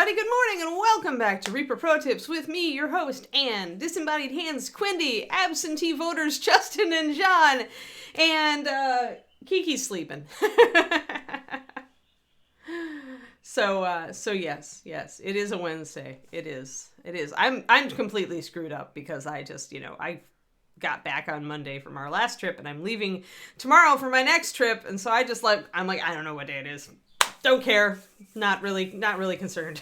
everybody, good morning and welcome back to Reaper Pro Tips with me, your host, Anne, Disembodied Hands, Quindy, Absentee Voters, Justin and John, and Kiki's sleeping. So yes, it is a Wednesday. It is. I'm completely screwed up because I just, I got back on Monday from our last trip and I'm leaving tomorrow for my next trip, and so I'm like, I don't know what day it is. Don't care. Not really concerned.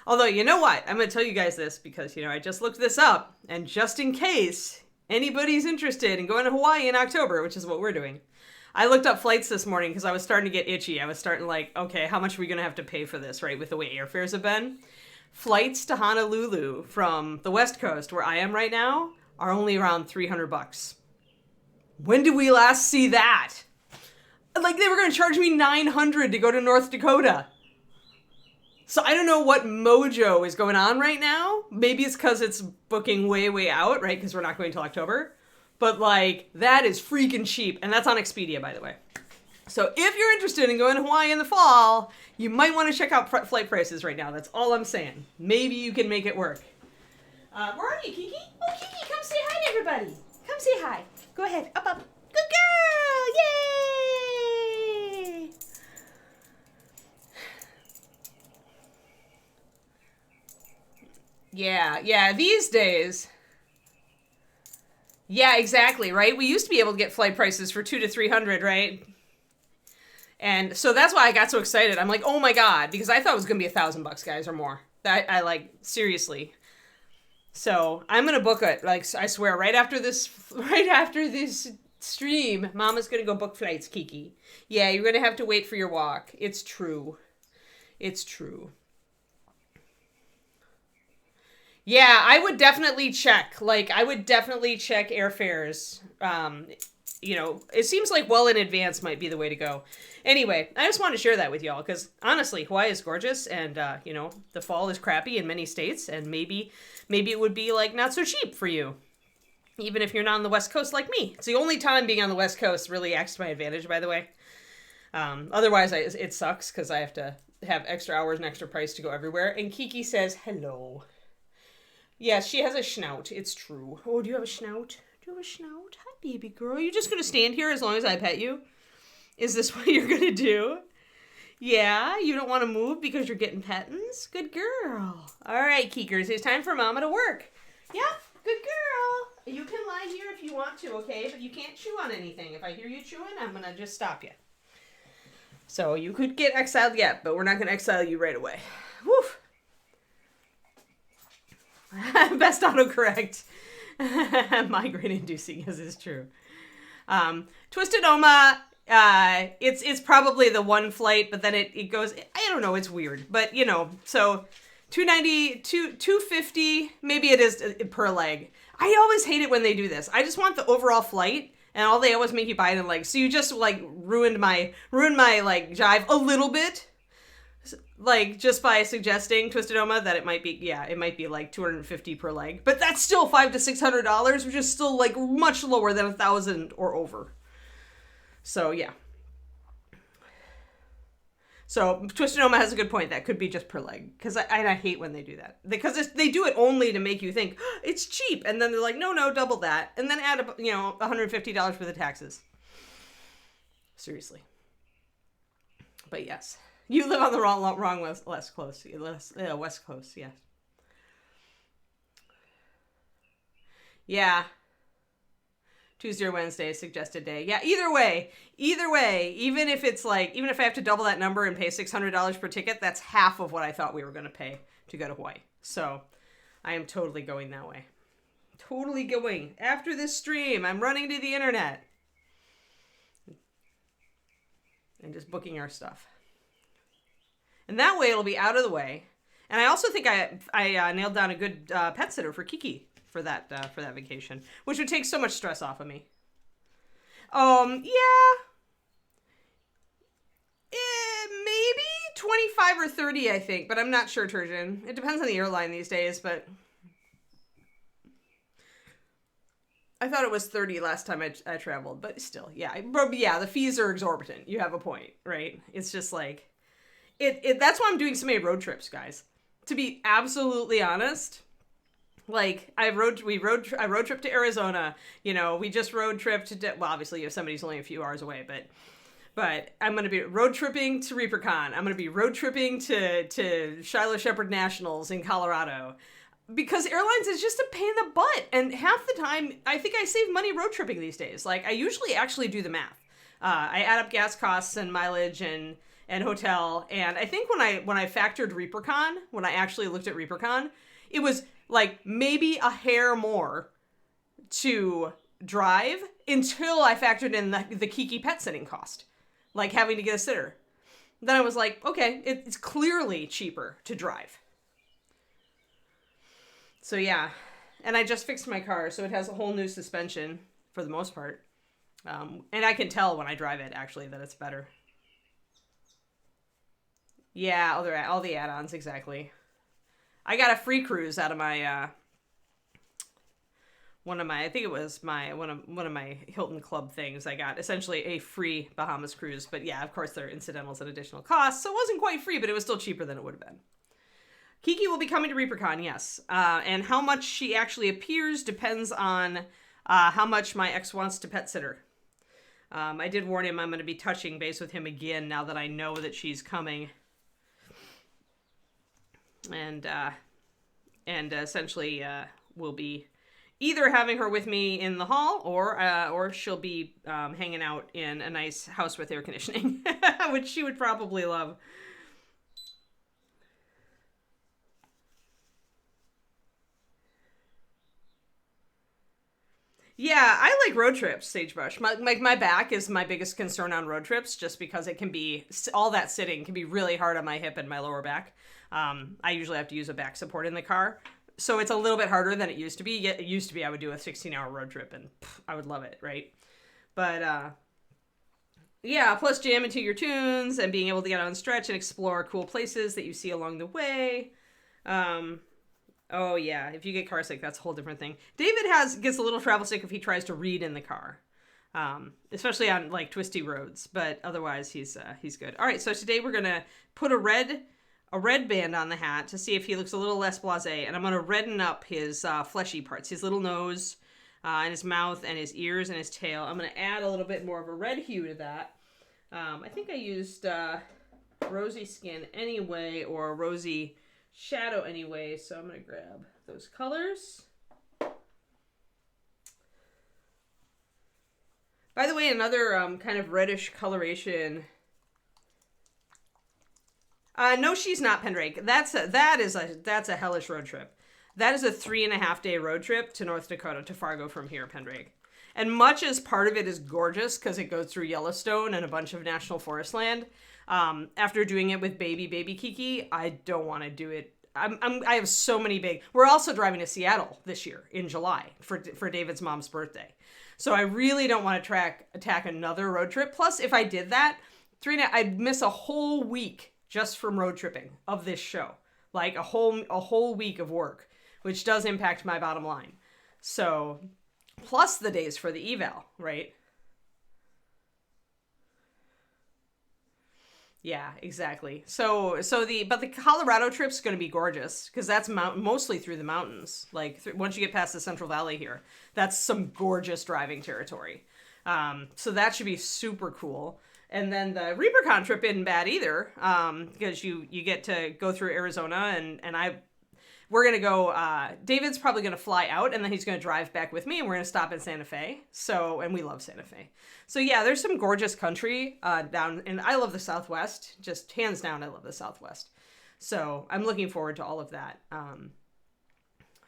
Although, you know what? I'm going to tell you guys this because, I just looked this up, and just in case anybody's interested in going to Hawaii in October, which is what we're doing, I looked up flights this morning because I was starting to get itchy. I was starting like, okay, how much are we going to have to pay for this, right? With the way airfares have been. Flights to Honolulu from the West Coast, where I am right now, are only around $300. When did we last see that? Like, they were going to charge me $900 to go to North Dakota. So I don't know what mojo is going on right now. Maybe it's because it's booking way out, right? Because we're not going till October. But, like, that is freaking cheap. And that's on Expedia, by the way. So if you're interested in going to Hawaii in the fall, you might want to check out flight prices right now. That's all I'm saying. Maybe you can make it work. Where are you, Kiki? Oh, Kiki, come say hi to everybody. Come say hi. Go ahead. Up. Good girl. Yay! Yeah, these days. Yeah, exactly, right? We used to be able to get flight prices for $200 to $300, right? And so that's why I got so excited. I'm like, oh my God, because I thought it was going to be $1,000, guys, or more. I like, seriously. So I'm going to book it. Like, I swear, right after this stream, Mama's going to go book flights, Kiki. Yeah, you're going to have to wait for your walk. It's true. Yeah, I would definitely check. Like, I would definitely check airfares. It seems like well in advance might be the way to go. Anyway, I just want to share that with y'all because honestly, Hawaii is gorgeous, and the fall is crappy in many states, and maybe it would be like not so cheap for you, even if you're not on the West Coast like me. It's the only time being on the West Coast really acts to my advantage, by the way. Otherwise, it sucks because I have to have extra hours and extra price to go everywhere. And Kiki says hello. Yes, she has a schnout. It's true. Oh, do you have a schnout? Hi, baby girl. You just gonna stand here as long as I pet you? Is this what you're gonna do? Yeah, you don't want to move because you're getting pettins? Good girl. All right, Keekers, it's time for Mama to work. Yeah, good girl. You can lie here if you want to, okay? But you can't chew on anything. If I hear you chewing, I'm gonna just stop you. So you could get exiled yet, but we're not gonna exile you right away. Woof. Best autocorrect. Migraine inducing, as is true. Twisted Oma, it's probably the one flight, but then it goes, I don't know, it's weird. But, so $290, $250, maybe it is per leg. I always hate it when they do this. I just want the overall flight, and all they always make you buy it in legs. So you just, like, ruined my, like, jive a little bit. Like, just by suggesting, Twisted Oma, that it might be like $250 per leg. But that's still $500 to $600, which is still, like, much lower than $1,000 or over. So, yeah. So, Twisted Oma has a good point. That could be just per leg. Because I hate when they do that. Because they do it only to make you think, oh, it's cheap. And then they're like, no, double that. And then add, $150 for the taxes. Seriously. But yes. You live on the wrong West Coast, yes. Yeah. Tuesday or Wednesday, suggested day. Yeah, either way, even if I have to double that number and pay $600 per ticket, that's half of what I thought we were going to pay to go to Hawaii. So I am totally going that way. Totally going. After this stream, I'm running to the internet and just booking our stuff. And that way it'll be out of the way. And I also think I nailed down a good pet sitter for Kiki for that vacation, which would take so much stress off of me. Yeah. Maybe 25 or 30, I think, but I'm not sure, Turgeon. It depends on the airline these days, but I thought it was 30 last time I traveled, but still, yeah. The fees are exorbitant. You have a point, right? It's just like, That's why I'm doing so many road trips, guys. To be absolutely honest, like I road trip to Arizona. You know, we just road tripped to, well, obviously Yosemite's only a few hours away, but I'm going to be road tripping to ReaperCon. I'm going to be road tripping to Shiloh Shepherd Nationals in Colorado. Because airlines is just a pain in the butt. And half the time, I think I save money road tripping these days. Like, I usually actually do the math. I add up gas costs and mileage and hotel. And I think when I factored ReaperCon, when I actually looked at ReaperCon, it was like maybe a hair more to drive until I factored in the Kiki pet sitting cost. Like having to get a sitter. Then I was like, okay, it's clearly cheaper to drive. So yeah, and I just fixed my car, so it has a whole new suspension for the most part. And I can tell when I drive it, actually, that it's better. Yeah, all the add-ons, exactly. I got a free cruise out of my, I think it was one of my Hilton Club things. I got essentially a free Bahamas cruise. But yeah, of course, there are incidentals and additional costs, so it wasn't quite free, but it was still cheaper than it would have been. Kiki will be coming to ReaperCon, yes. And how much she actually appears depends on how much my ex wants to pet sitter. I did warn him I'm going to be touching base with him again now that I know that she's coming. And essentially we'll be either having her with me in the hall or she'll be hanging out in a nice house with air conditioning, which she would probably love. Yeah, I like road trips, Sagebrush. My back is my biggest concern on road trips, just because it can be, all that sitting can be really hard on my hip and my lower back. I usually have to use a back support in the car. So it's a little bit harder than it used to be. It used to be I would do a 16-hour road trip and I would love it, right? But yeah, plus jam into your tunes and being able to get out and stretch and explore cool places that you see along the way. Oh yeah, if you get car sick, that's a whole different thing. David gets a little travel sick if he tries to read in the car, especially on like twisty roads. But otherwise, he's good. All right, so today we're gonna put a red band on the hat to see if he looks a little less blasé, and I'm gonna redden up his fleshy parts, his little nose, and his mouth, and his ears, and his tail. I'm gonna add a little bit more of a red hue to that. I think I used rosy skin anyway, or rosy shadow anyway, so I'm gonna grab those colors. By the way, another kind of reddish coloration. No, she's not Pendrake. That's a hellish road trip. That is a 3.5 day road trip to North Dakota, to Fargo from here, Pendrake. And much as part of it is gorgeous because it goes through Yellowstone and a bunch of national forest land, after doing it with baby Kiki, I don't want to do it. I have so many big. We're also driving to Seattle this year in July for David's mom's birthday, so I really don't want to attack another road trip. Plus, if I did that, I'd miss a whole week just from road tripping of this show, like a whole week of work, which does impact my bottom line. So, plus the days for the eval, right? Yeah, exactly. So the Colorado trip's going to be gorgeous because that's mostly through the mountains. Like once you get past the Central Valley here, that's some gorgeous driving territory. So that should be super cool. And then the ReaperCon trip isn't bad either, because you get to go through Arizona and we're going to go, David's probably going to fly out and then he's going to drive back with me and we're going to stop in Santa Fe. And we love Santa Fe. So yeah, there's some gorgeous country down, and I love the Southwest, just hands down. I love the Southwest. So I'm looking forward to all of that.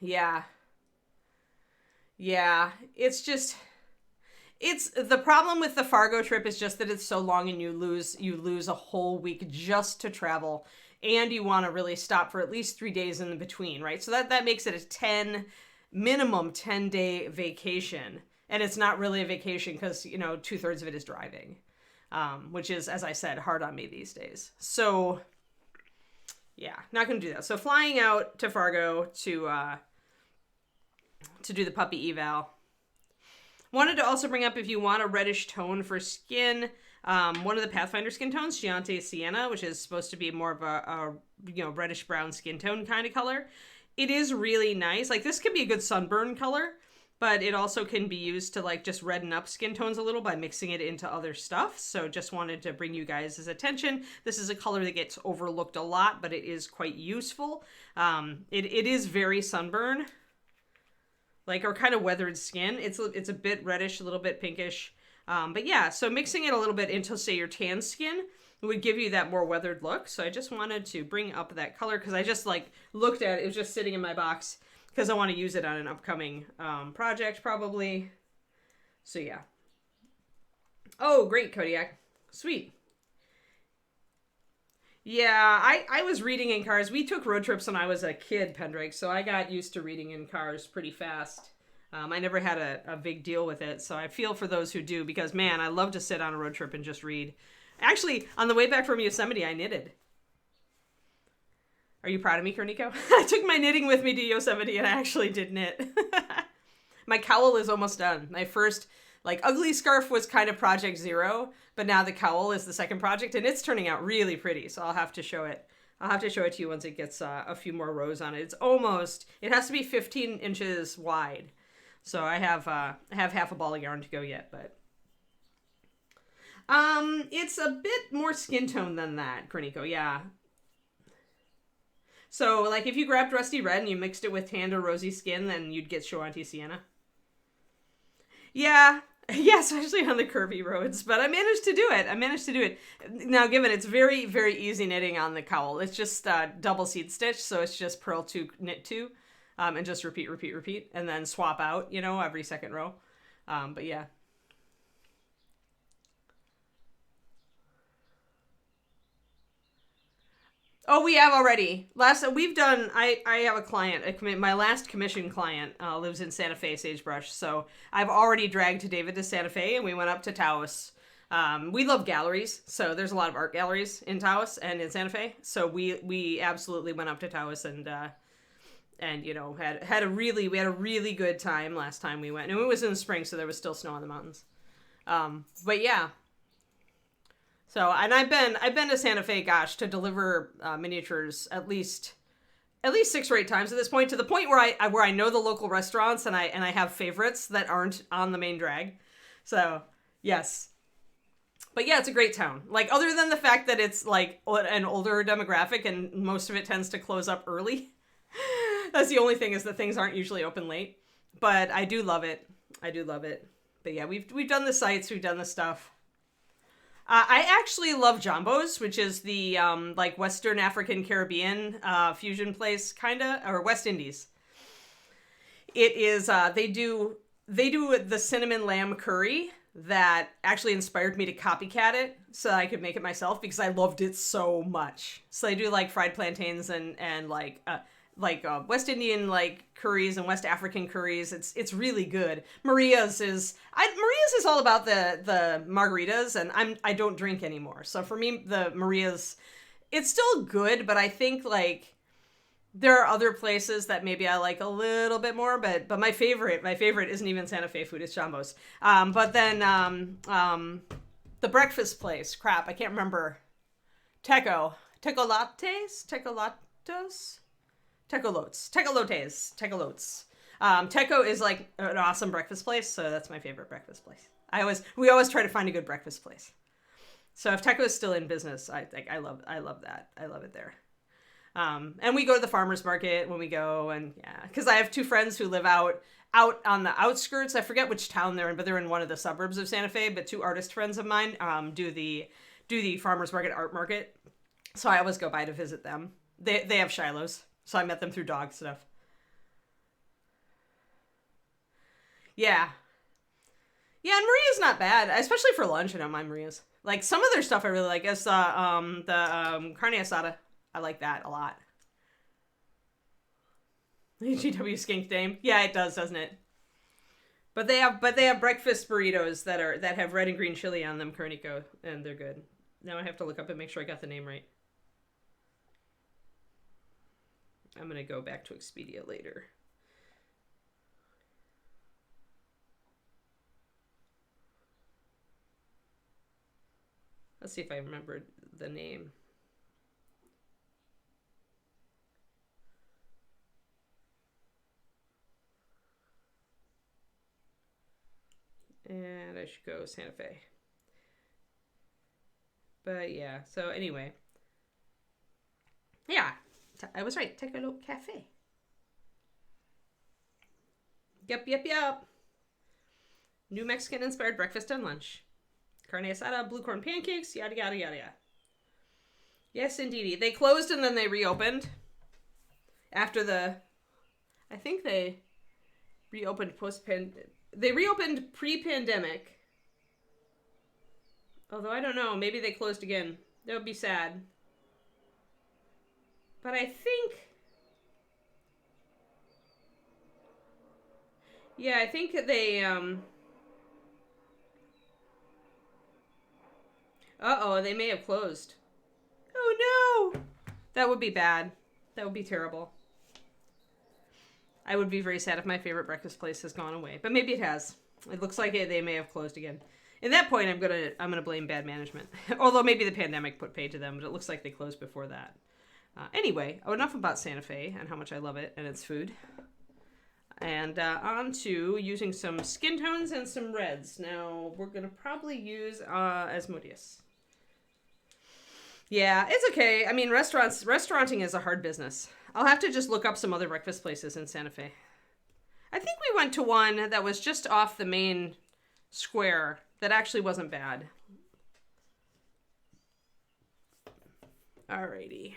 Yeah, it's the problem with the Fargo trip is just that it's so long and you lose a whole week just to travel. And you want to really stop for at least 3 days in between, right? So that makes it a minimum 10-day vacation. And it's not really a vacation because, 2/3 of it is driving, which is, as I said, hard on me these days. So, yeah, not going to do that. So flying out to Fargo to do the puppy eval. Wanted to also bring up, if you want a reddish tone for skin, one of the Pathfinder skin tones, Giante Sienna, which is supposed to be more of a reddish brown skin tone kind of color. It is really nice. Like, this could be a good sunburn color, but it also can be used to like just redden up skin tones a little by mixing it into other stuff. So just wanted to bring you guys' attention. This is a color that gets overlooked a lot, but it is quite useful. It is very sunburn, like, or kind of weathered skin. It's a bit reddish, a little bit pinkish. But yeah, so mixing it a little bit into, say, your tan skin would give you that more weathered look. So I just wanted to bring up that color because I just like looked at it. It was just sitting in my box because I want to use it on an upcoming project probably. So yeah. Oh, great, Kodiak. Sweet. Yeah, I was reading in cars. We took road trips when I was a kid, Pendrake, so I got used to reading in cars pretty fast. I never had a big deal with it, so I feel for those who do, because, man, I love to sit on a road trip and just read. Actually, on the way back from Yosemite, I knitted. Are you proud of me, Korniko? I took my knitting with me to Yosemite, and I actually did knit. My cowl is almost done. My first, like, ugly scarf was kind of project 0, but now the cowl is the second project, and it's turning out really pretty, so I'll have to show it. I'll have to show it to you once it gets a few more rows on it. It's almost, it has to be 15 inches wide. So I have half a ball of yarn to go yet, but it's a bit more skin tone than that, Korniko, yeah. So, like, if you grabbed Rusty Red and you mixed it with tanned or rosy skin, then you'd get Shoanti Sienna. Yeah, especially on the curvy roads, but I managed to do it. Now, given it's very, very easy knitting on the cowl. It's just double seed stitch, so it's just purl 2, knit 2, and just repeat, and then swap out, every second row. But yeah. Oh, we have already. I have a client, my last commission client lives in Santa Fe, Sagebrush. So I've already dragged David to Santa Fe and we went up to Taos. We love galleries. So there's a lot of art galleries in Taos and in Santa Fe. So we absolutely went up to Taos and had a really good time last time we went. And it was in the spring, so there was still snow on the mountains. But yeah. So, and I've been to Santa Fe, gosh, to deliver miniatures at least 6 or 8 times at this point, to the point where I know the local restaurants and I have favorites that aren't on the main drag. So, yes. But yeah, it's a great town. Like, other than the fact that it's like an older demographic and most of it tends to close up early. That's the only thing, is that things aren't usually open late. But I do love it. But yeah, we've done the sites, we've done the stuff. I actually love Jumbo's, which is the like Western African Caribbean fusion place, kinda, or West Indies. It is they do the cinnamon lamb curry that actually inspired me to copycat it so I could make it myself because I loved it so much. So they do like fried plantains and like West Indian like curries and West African curries. It's really good. Maria's is all about the margaritas, and I don't drink anymore. So for me, the Maria's, it's still good, but I think like there are other places that maybe I like a little bit more. But my favorite isn't even Santa Fe food. It's Jumbo's. But then the breakfast place. Crap, I can't remember. Tecolotes. Teco is like an awesome breakfast place, so that's my favorite breakfast place. We always try to find a good breakfast place. So if Teco is still in business, I love that. I love it there. And we go to the farmers market when we go, and yeah, because I have 2 friends who live out on the outskirts. I forget which town they're in, but they're in one of the suburbs of Santa Fe. But 2 artist friends of mine do the farmers market art market, so I always go by to visit them. They have Shiloh's. So I met them through dog stuff. Yeah. Yeah, and Maria's not bad, especially for lunch. I don't mind Maria's. Like, some of their stuff I really like. It's the carne asada. I like that a lot. GW Skink Dame. Yeah, it does, doesn't it? But they have breakfast burritos that have red and green chili on them, Korniko, and they're good. Now I have to look up and make sure I got the name right. I'm going to go back to Expedia later. Let's see if I remember the name. And I should go Santa Fe. But yeah, so anyway. Yeah, I was right. Tecolo Cafe. Yep. New Mexican inspired breakfast and lunch. Carne asada, blue corn pancakes, yada yada yada yada. Yes, indeedy. They closed and then they reopened. After I think they reopened they reopened pre-pandemic. Although I don't know, maybe they closed again. That would be sad. But I think... Yeah, I think they, Uh-oh, they may have closed. Oh, no! That would be bad. That would be terrible. I would be very sad if my favorite breakfast place has gone away. But maybe it has. It looks like they may have closed again. At that point, I'm gonna blame bad management. Although maybe the pandemic put paid to them, but it looks like they closed before that. Anyway, enough about Santa Fe and how much I love it and its food. And on to using some skin tones and some reds. Now, we're going to probably use Asmodeus. Yeah, it's okay. I mean, restauranting is a hard business. I'll have to just look up some other breakfast places in Santa Fe. I think we went to one that was just off the main square that actually wasn't bad. Alrighty.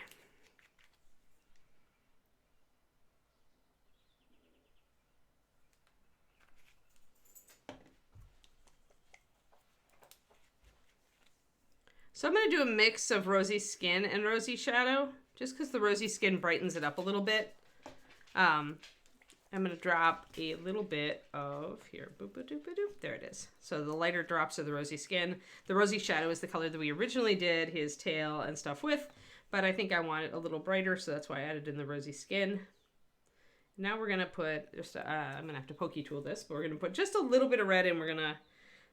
So I'm going to do a mix of rosy skin and rosy shadow, just because the rosy skin brightens it up a little bit. I'm going to drop a little bit of, here, boop-a-doop-a-doop, there it is. So the lighter drops of the rosy skin. The rosy shadow is the color that we originally did his tail and stuff with, but I think I want it a little brighter, so that's why I added in the rosy skin. Now we're going to put, I'm going to have to pokey tool this, but we're going to put just a little bit of red in. We're going to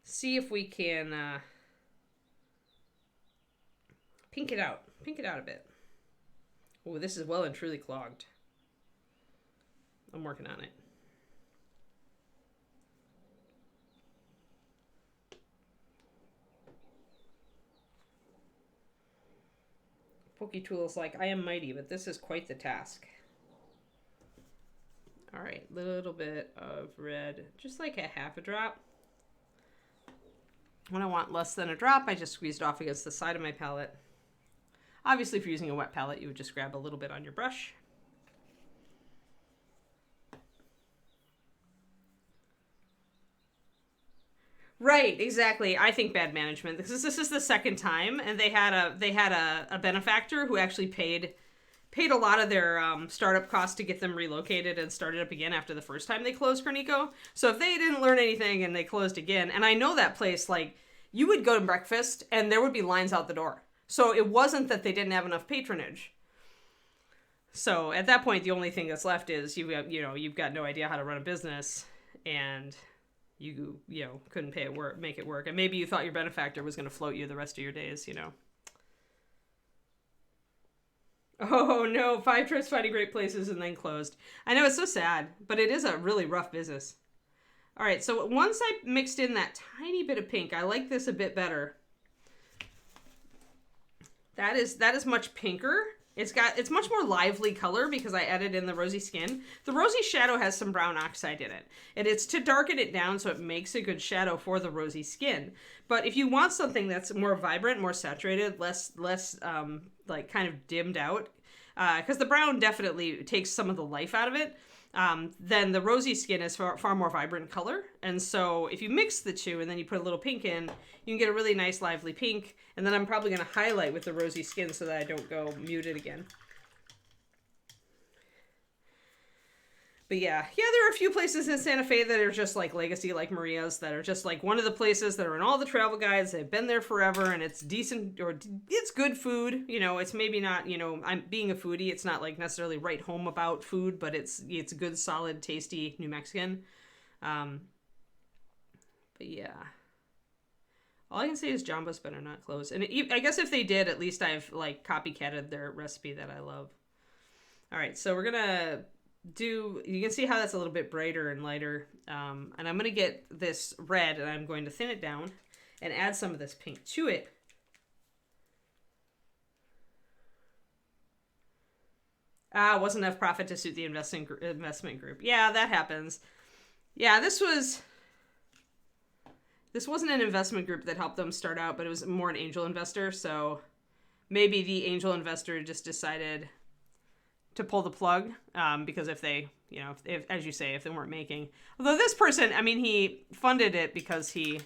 see if we can pink it out a bit. Oh, this is well and truly clogged. I'm working on it. Pokey tool is like, I am mighty, but this is quite the task. All right, little bit of red, just like a half a drop. When I want less than a drop, I just squeezed off against the side of my palette. Obviously, if you're using a wet palette, you would just grab a little bit on your brush. Right, exactly. I think bad management. This is the second time, and they had a benefactor who actually paid a lot of their startup costs to get them relocated and started up again after the first time they closed Cornico. So if they didn't learn anything and they closed again, and I know that place, like, you would go to breakfast and there would be lines out the door. So it wasn't that they didn't have enough patronage. So at that point, the only thing that's left is you've got no idea how to run a business, and you couldn't make it work. And maybe you thought your benefactor was going to float you the rest of your days, Oh no, 5 trips finding great places and then closed. I know, it's so sad, but it is a really rough business. All right, so once I mixed in that tiny bit of pink, I like this a bit better. That is much pinker. It's much more lively color because I added in the rosy skin. The rosy shadow has some brown oxide in it, and it's to darken it down so it makes a good shadow for the rosy skin. But if you want something that's more vibrant, more saturated, less like kind of dimmed out, because the brown definitely takes some of the life out of it, then the rosy skin is far more vibrant color. And so if you mix the two and then you put a little pink in, you can get a really nice lively pink. And then I'm probably going to highlight with the rosy skin so that I don't go muted again. But yeah, there are a few places in Santa Fe that are just like legacy, like Maria's, that are just like one of the places that are in all the travel guides. They've been there forever, and it's decent, or it's good food. It's maybe not, I'm being a foodie. It's not like necessarily write home about food, but it's good, solid, tasty New Mexican. But yeah. All I can say is Jambos better not close. And I guess if they did, at least I've like copycatted their recipe that I love. All right, so we're gonna do, you can see how that's a little bit brighter and lighter. And I'm gonna get this red and I'm going to thin it down and add some of this pink to it. Wasn't enough profit to suit the investment group. Yeah, that happens. Yeah, this wasn't an investment group that helped them start out, but it was more an angel investor. So maybe the angel investor just decided to pull the plug because if they, if as you say, if they weren't making. Although this person, I mean, he funded it because he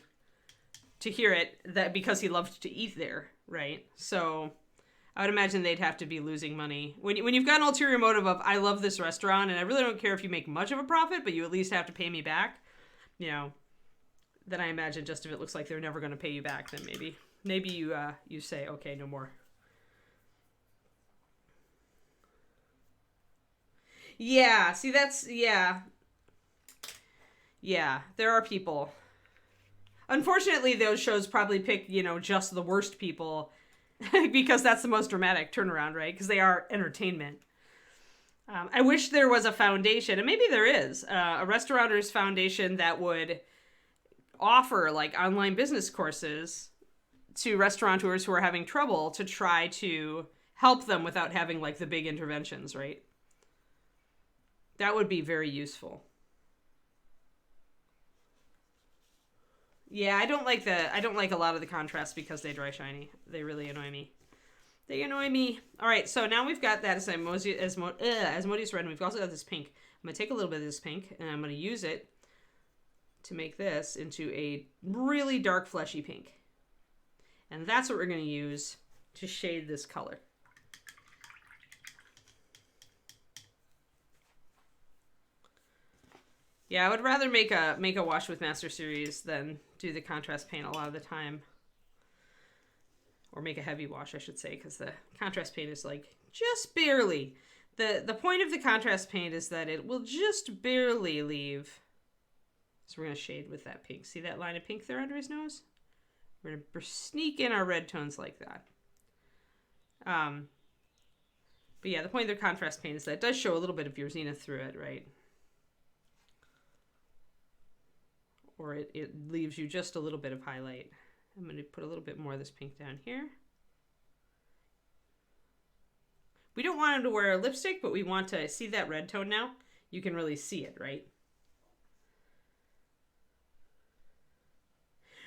loved to eat there, right? So I would imagine they'd have to be losing money. When you've got an ulterior motive of, I love this restaurant and I really don't care if you make much of a profit, but you at least have to pay me back, then I imagine just if it looks like they're never going to pay you back, then maybe you say, okay, no more. Yeah, see, yeah, there are people. Unfortunately, those shows probably pick, just the worst people because that's the most dramatic turnaround, right? Because they are entertainment. I wish there was a foundation, and maybe there is, a restaurateurs foundation that would offer like online business courses to restaurateurs who are having trouble to try to help them without having like the big interventions, right? That would be very useful. Yeah, I don't like a lot of the contrasts because they dry shiny. They really annoy me. They annoy me. All right, so now we've got that Asmodeus red, and we've also got this pink. I'm going to take a little bit of this pink, and I'm going to use it to make this into a really dark, fleshy pink. And that's what we're going to use to shade this color. Yeah, I would rather make a wash with Master Series than do the contrast paint a lot of the time. Or make a heavy wash, I should say, because the contrast paint is like just barely. The point of the contrast paint is that it will just barely leave. So we're going to shade with that pink. See that line of pink there under his nose? We're going to sneak in our red tones like that. But yeah, the point of the contrast paint is that it does show a little bit of your zenith through it, right? Or it leaves you just a little bit of highlight. I'm going to put a little bit more of this pink down here. We don't want him to wear a lipstick, but we want to see that red tone now. You can really see it, right?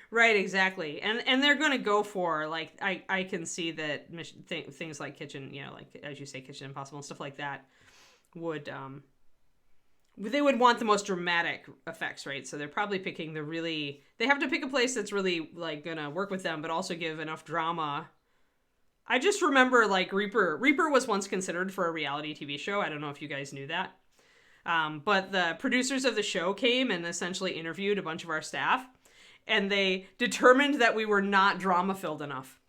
Right, exactly. And they're going to go for, like, I can see that things like Kitchen, like, as you say, Kitchen Impossible and stuff like that would, they would want the most dramatic effects, right? So they're probably picking they have to pick a place that's really, like, going to work with them, but also give enough drama. I just remember, like, Reaper was once considered for a reality TV show. I don't know if you guys knew that. But the producers of the show came and essentially interviewed a bunch of our staff. And they determined that we were not drama-filled enough.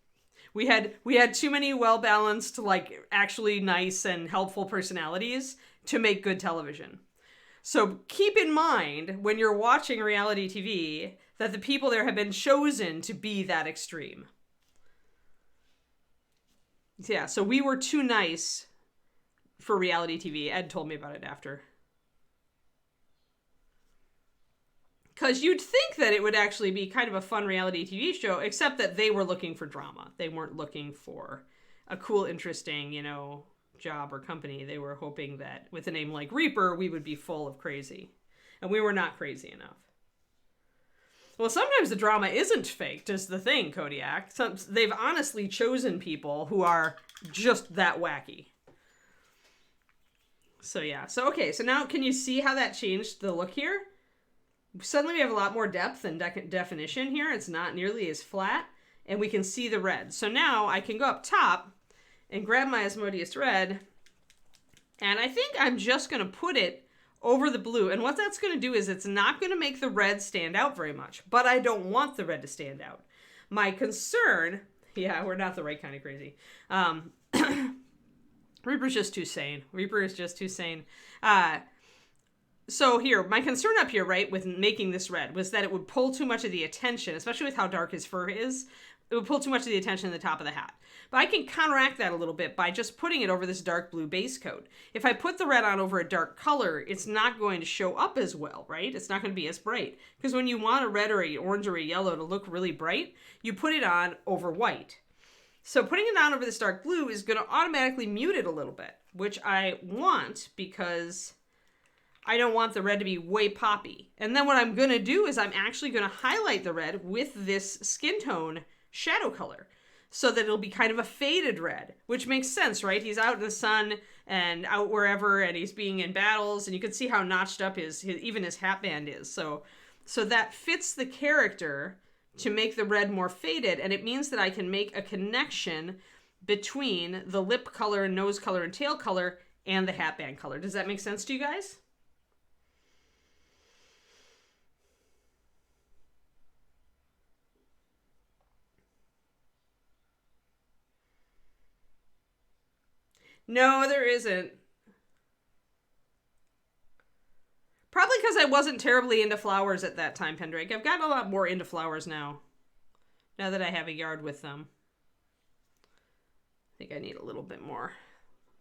We had too many well-balanced, like, actually nice and helpful personalities to make good television. So keep in mind, when you're watching reality TV, that the people there have been chosen to be that extreme. Yeah, so we were too nice for reality TV. Ed told me about it after. Because you'd think that it would actually be kind of a fun reality TV show, except that they were looking for drama. They weren't looking for a cool, interesting, job or company. They were hoping that with a name like Reaper, we would be full of crazy. And we were not crazy enough. Well, sometimes the drama isn't faked, is the thing, Kodiak. They've honestly chosen people who are just that wacky. So yeah. So okay, so now can you see how that changed the look here? Suddenly we have a lot more depth and definition here. It's not nearly as flat, and we can see the red. So now I can go up top and grab my Asmodeus red, and I think I'm just going to put it over the blue. And what that's going to do is it's not going to make the red stand out very much, but I don't want the red to stand out. My concern, yeah, we're not the right kind of crazy. Reaper's just too sane. Reaper is just too sane. So here, my concern up here, right, with making this red was that it would pull too much of the attention, especially with how dark his fur is. It would pull too much of the attention in the top of the hat. But I can counteract that a little bit by just putting it over this dark blue base coat. If I put the red on over a dark color, it's not going to show up as well, right? It's not going to be as bright. Because when you want a red or an orange or a yellow to look really bright, you put it on over white. So putting it on over this dark blue is going to automatically mute it a little bit, which I want because I don't want the red to be way poppy. And then what I'm going to do is I'm actually going to highlight the red with this skin tone shadow color so that it'll be kind of a faded red, which makes sense, right? He's out in the sun and out wherever, and he's being in battles, and you can see how notched up even his hat band is. So that fits the character to make the red more faded, and it means that I can make a connection between the lip color, nose color, and tail color and the hat band color. Does that make sense to you guys? No, there isn't. Probably because I wasn't terribly into flowers at that time, Pendrake. I've gotten a lot more into flowers now. Now that I have a yard with them. I think I need a little bit more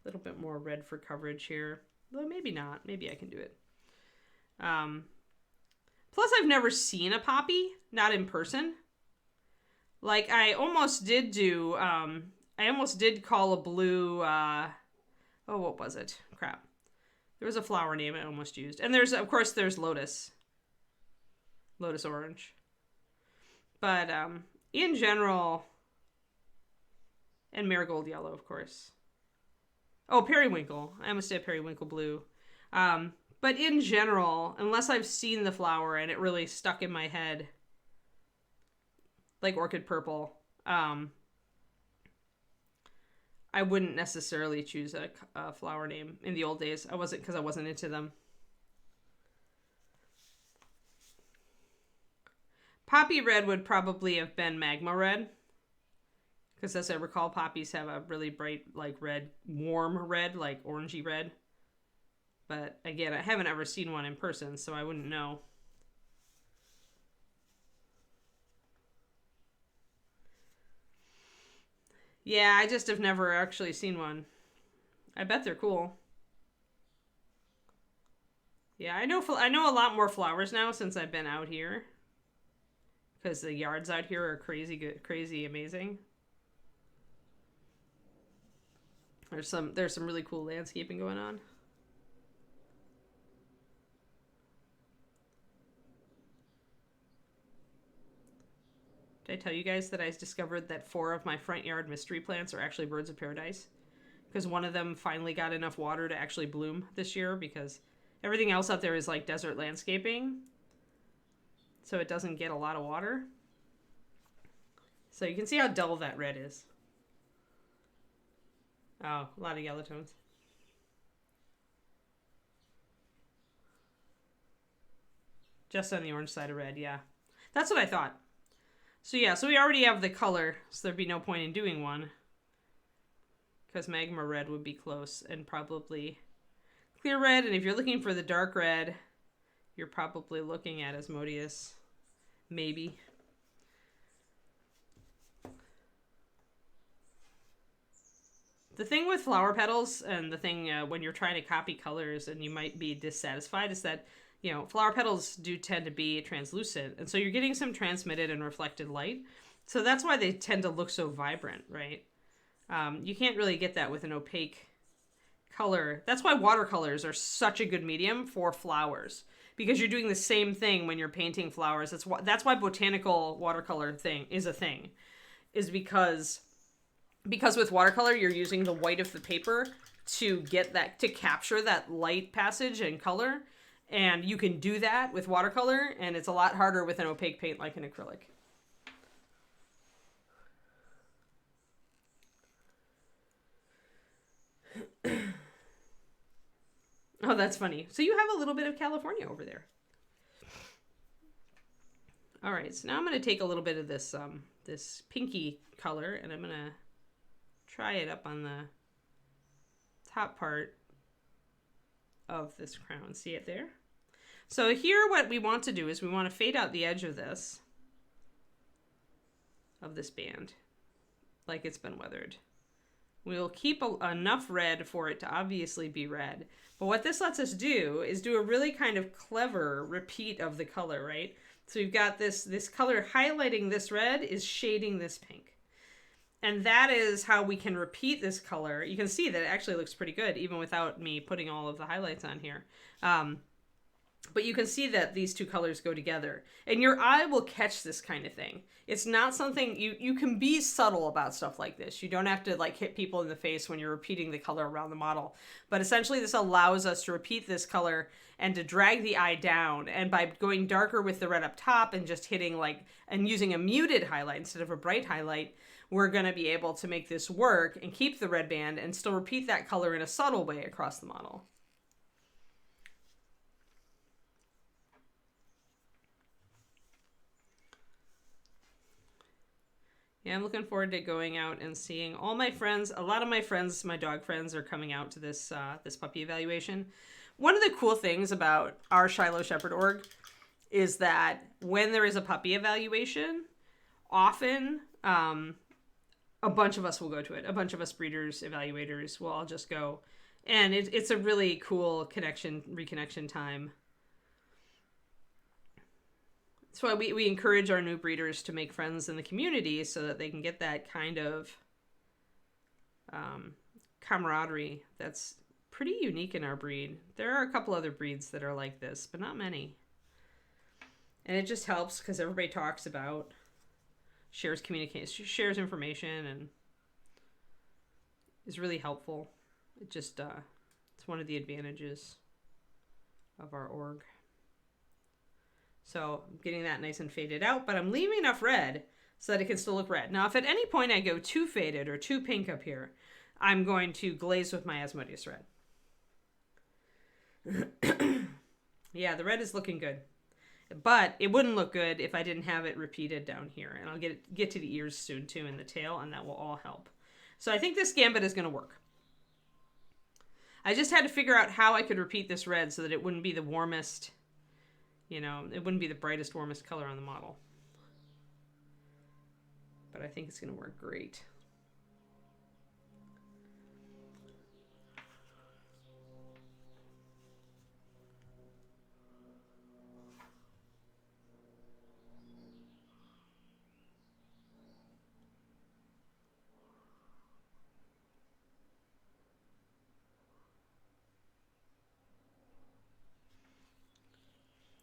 red for coverage here. Though maybe not. Maybe I can do it. Plus, I've never seen a poppy, not in person. Like, I almost did call a blue, what was it? Crap. There was a flower name I almost used. And there's Lotus. Lotus Orange. But, in general, and Marigold Yellow, of course. Oh, Periwinkle. I almost did Periwinkle Blue. But in general, unless I've seen the flower and it really stuck in my head, like Orchid Purple, I wouldn't necessarily choose a flower name in the old days. Because I wasn't into them. Poppy red would probably have been magma red. Because as I recall, poppies have a really bright, like red, warm red, like orangey red. But again, I haven't ever seen one in person, so I wouldn't know. Yeah, I just have never actually seen one. I bet they're cool. Yeah, I know a lot more flowers now since I've been out here. Because the yards out here are crazy good, crazy amazing. There's some really cool landscaping going on. Did I tell you guys that I discovered that 4 of my front yard mystery plants are actually birds of paradise? Because one of them finally got enough water to actually bloom this year, because everything else out there is like desert landscaping. So it doesn't get a lot of water. So you can see how dull that red is. Oh, a lot of yellow tones. Just on the orange side of red, yeah. That's what I thought. So yeah, so we already have the color, so there'd be no point in doing one. Because magma red would be close, and probably clear red, and if you're looking for the dark red, you're probably looking at Asmodeus. Maybe. The thing with flower petals, and the thing when you're trying to copy colors and you might be dissatisfied, is that, you know, flower petals do tend to be translucent. And so you're getting some transmitted and reflected light. So that's why they tend to look so vibrant, right? You can't really get that with an opaque color. That's why watercolors are such a good medium for flowers. Because you're doing the same thing when you're painting flowers. That's why botanical watercolor is a thing. Is because with watercolor, you're using the white of the paper to capture that light passage and color. And you can do that with watercolor, and it's a lot harder with an opaque paint like an acrylic. Oh, that's funny. So you have a little bit of California over there. All right, so now I'm going to take a little bit of this this pinky color, and I'm going to try it up on the top part of this crown. See it there? So here what we want to do is we want to fade out the edge of this band like it's been weathered. We'll keep enough red for it to obviously be red. But what this lets us do is do a really kind of clever repeat of the color, right? So we've got this color highlighting this red is shading this pink. And that is how we can repeat this color. You can see that it actually looks pretty good, even without me putting all of the highlights on here. But you can see that these two colors go together. And your eye will catch this kind of thing. It's not something, you can be subtle about stuff like this. You don't have to like hit people in the face when you're repeating the color around the model. But essentially this allows us to repeat this color and to drag the eye down. And by going darker with the red up top and just hitting like, and using a muted highlight instead of a bright highlight, we're going to be able to make this work and keep the red band and still repeat that color in a subtle way across the model. Yeah, I'm looking forward to going out and seeing all my friends. A lot of my friends, my dog friends, are coming out to this this puppy evaluation. One of the cool things about our Shiloh Shepherd org is that when there is a puppy evaluation, often a bunch of us will go to it. A bunch of us breeders, evaluators will all just go. And it's a really cool reconnection time. That's why we encourage our new breeders to make friends in the community so that they can get that kind of camaraderie that's pretty unique in our breed. There are a couple other breeds that are like this, but not many. And it just helps because everybody talks about, shares communication, shares information, and is really helpful. It just, it's one of the advantages of our org. So I'm getting that nice and faded out, but I'm leaving enough red so that it can still look red. Now, if at any point I go too faded or too pink up here, I'm going to glaze with my Asmodeus red. Yeah, the red is looking good. But it wouldn't look good if I didn't have it repeated down here. And I'll get to the ears soon, too, and the tail, and that will all help. So I think this gambit is going to work. I just had to figure out how I could repeat this red so that it wouldn't be the warmest... You know, it wouldn't be the brightest, warmest color on the model. But I think it's going to work great.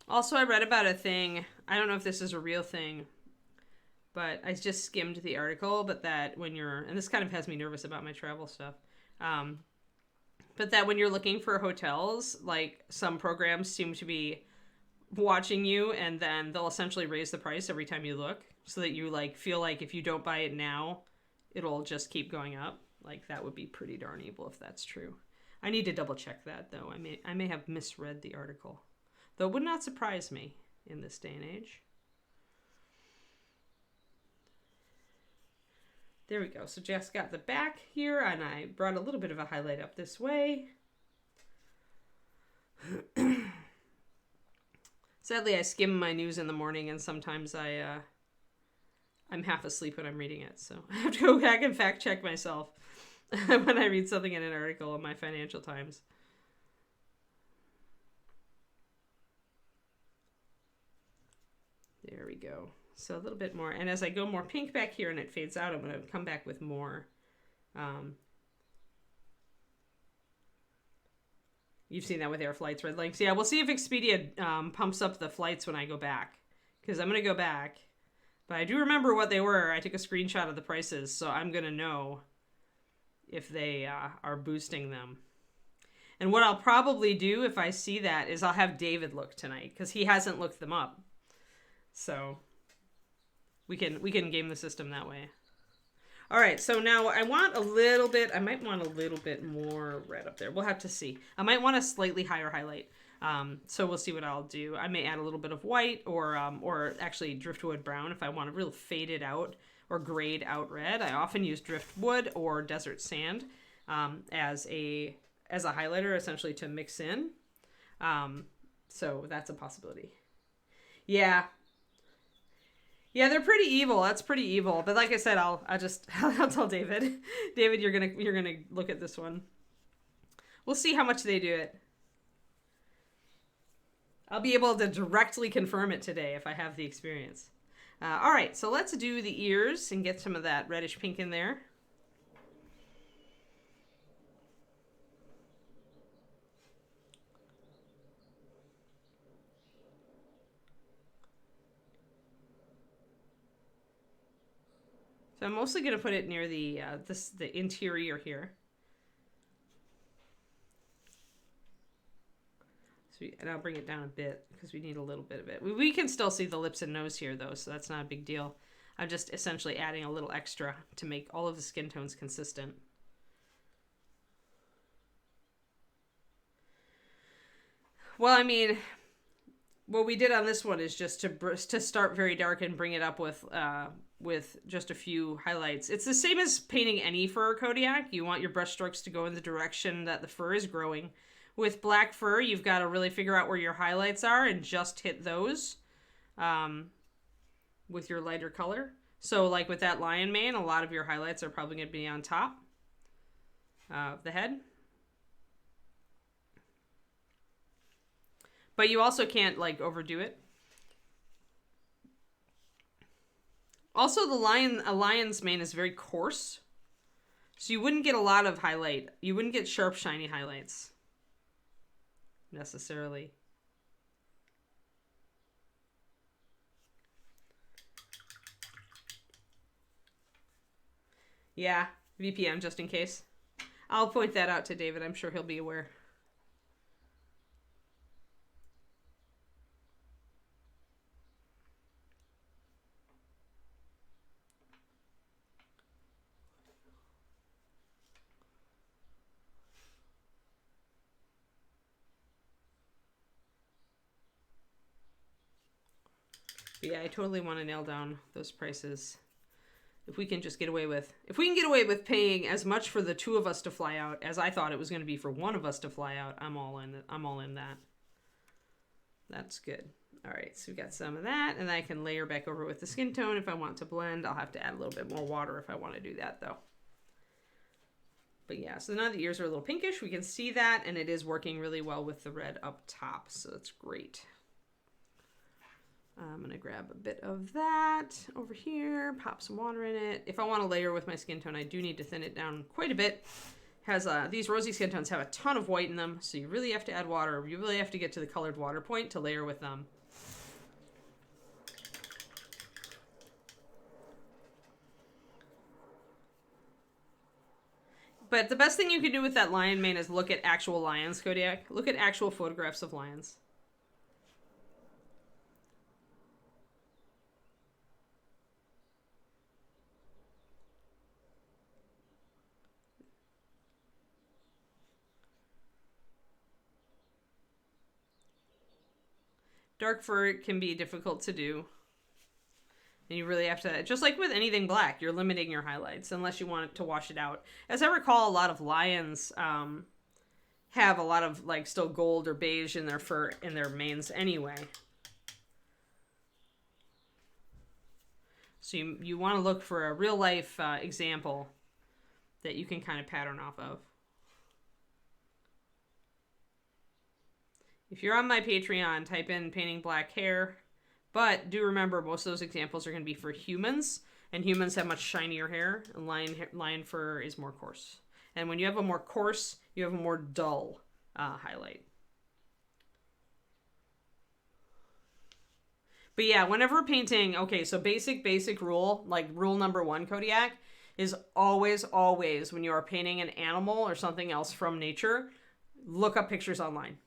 Also, I read about a thing, I don't know if this is a real thing, but I just skimmed the article, but that when you're, and this kind of has me nervous about my travel stuff, but that when you're looking for hotels, like some programs seem to be watching you and then they'll essentially raise the price every time you look so that you like feel like if you don't buy it now, it'll just keep going up. Like that would be pretty darn evil if that's true. I need to double check that though. I may have misread the article. Though it would not surprise me in this day and age. There we go. So Jess got the back here, and I brought a little bit of a highlight up this way. Sadly, I skim my news in the morning, and sometimes I'm half asleep when I'm reading it. So I have to go back and fact check myself when I read something in an article in my Financial Times. There we go. So a little bit more. And as I go more pink back here and it fades out, I'm going to come back with more. You've seen that with air flights, red links. Yeah, we'll see if Expedia pumps up the flights when I go back. Because I'm going to go back. But I do remember what they were. I took a screenshot of the prices, so I'm going to know if they are boosting them. And what I'll probably do if I see that is I'll have David look tonight, because he hasn't looked them up. So we can game the system that way. All right, so now I want a little bit, I might want a little bit more red up there. We'll have to see. I might want a slightly higher highlight. So we'll see what I'll do. I may add a little bit of white or actually driftwood brown if I want a real faded out or grayed out red. I often use driftwood or desert sand as a highlighter, essentially to mix in. So that's a possibility. Yeah. Yeah, they're pretty evil. That's pretty evil. But like I said, I'll tell David. David, you're gonna look at this one. We'll see how much they do it. I'll be able to directly confirm it today if I have the experience. All right, so let's do the ears and get some of that reddish pink in there. So I'm mostly going to put it near the interior here. And I'll bring it down a bit because we need a little bit of it. We can still see the lips and nose here though, so that's not a big deal. I'm just essentially adding a little extra to make all of the skin tones consistent. Well, I mean, what we did on this one is just to start very dark and bring it up with just a few highlights. It's the same as painting any fur Kodiak. You want your brush strokes to go in the direction that the fur is growing. With black fur, you've got to really figure out where your highlights are and just hit those with your lighter color. So like with that lion mane, a lot of your highlights are probably going to be on top of the head. But you also can't like overdo it. Also, a lion's mane is very coarse. So you wouldn't get a lot of highlight. You wouldn't get sharp, shiny highlights necessarily. Yeah, VPM just in case. I'll point that out to David. I'm sure he'll be aware. But yeah, I totally want to nail down those prices. If we can get away with paying as much for the two of us to fly out as I thought it was going to be for one of us to fly out, I'm all in that. That's good. All right, so we got some of that, and I can layer back over with the skin tone if I want to blend. I'll have to add a little bit more water if I want to do that though. But yeah, so now the ears are a little pinkish. We can see that, and it is working really well with the red up top, so that's great. I'm going to grab a bit of that over here, pop some water in it. If I want to layer with my skin tone, I do need to thin it down quite a bit. These rosy skin tones have a ton of white in them, so you really have to add water. You really have to get to the colored water point to layer with them. But the best thing you can do with that lion mane is look at actual lions, Kodiak. Look at actual photographs of lions. Dark fur can be difficult to do. And you really have to, just like with anything black, you're limiting your highlights unless you want it to wash it out. As I recall, a lot of lions have a lot of like still gold or beige in their fur, in their manes anyway. So you want to look for a real life example that you can kind of pattern off of. If you're on my Patreon, type in painting black hair. But do remember, most of those examples are going to be for humans. And humans have much shinier hair. And lion fur is more coarse. And when you have a more coarse, you have a more dull highlight. But yeah, whenever painting, okay, so basic rule, like rule number 1, Kodiak, is always, when you are painting an animal or something else from nature, look up pictures online.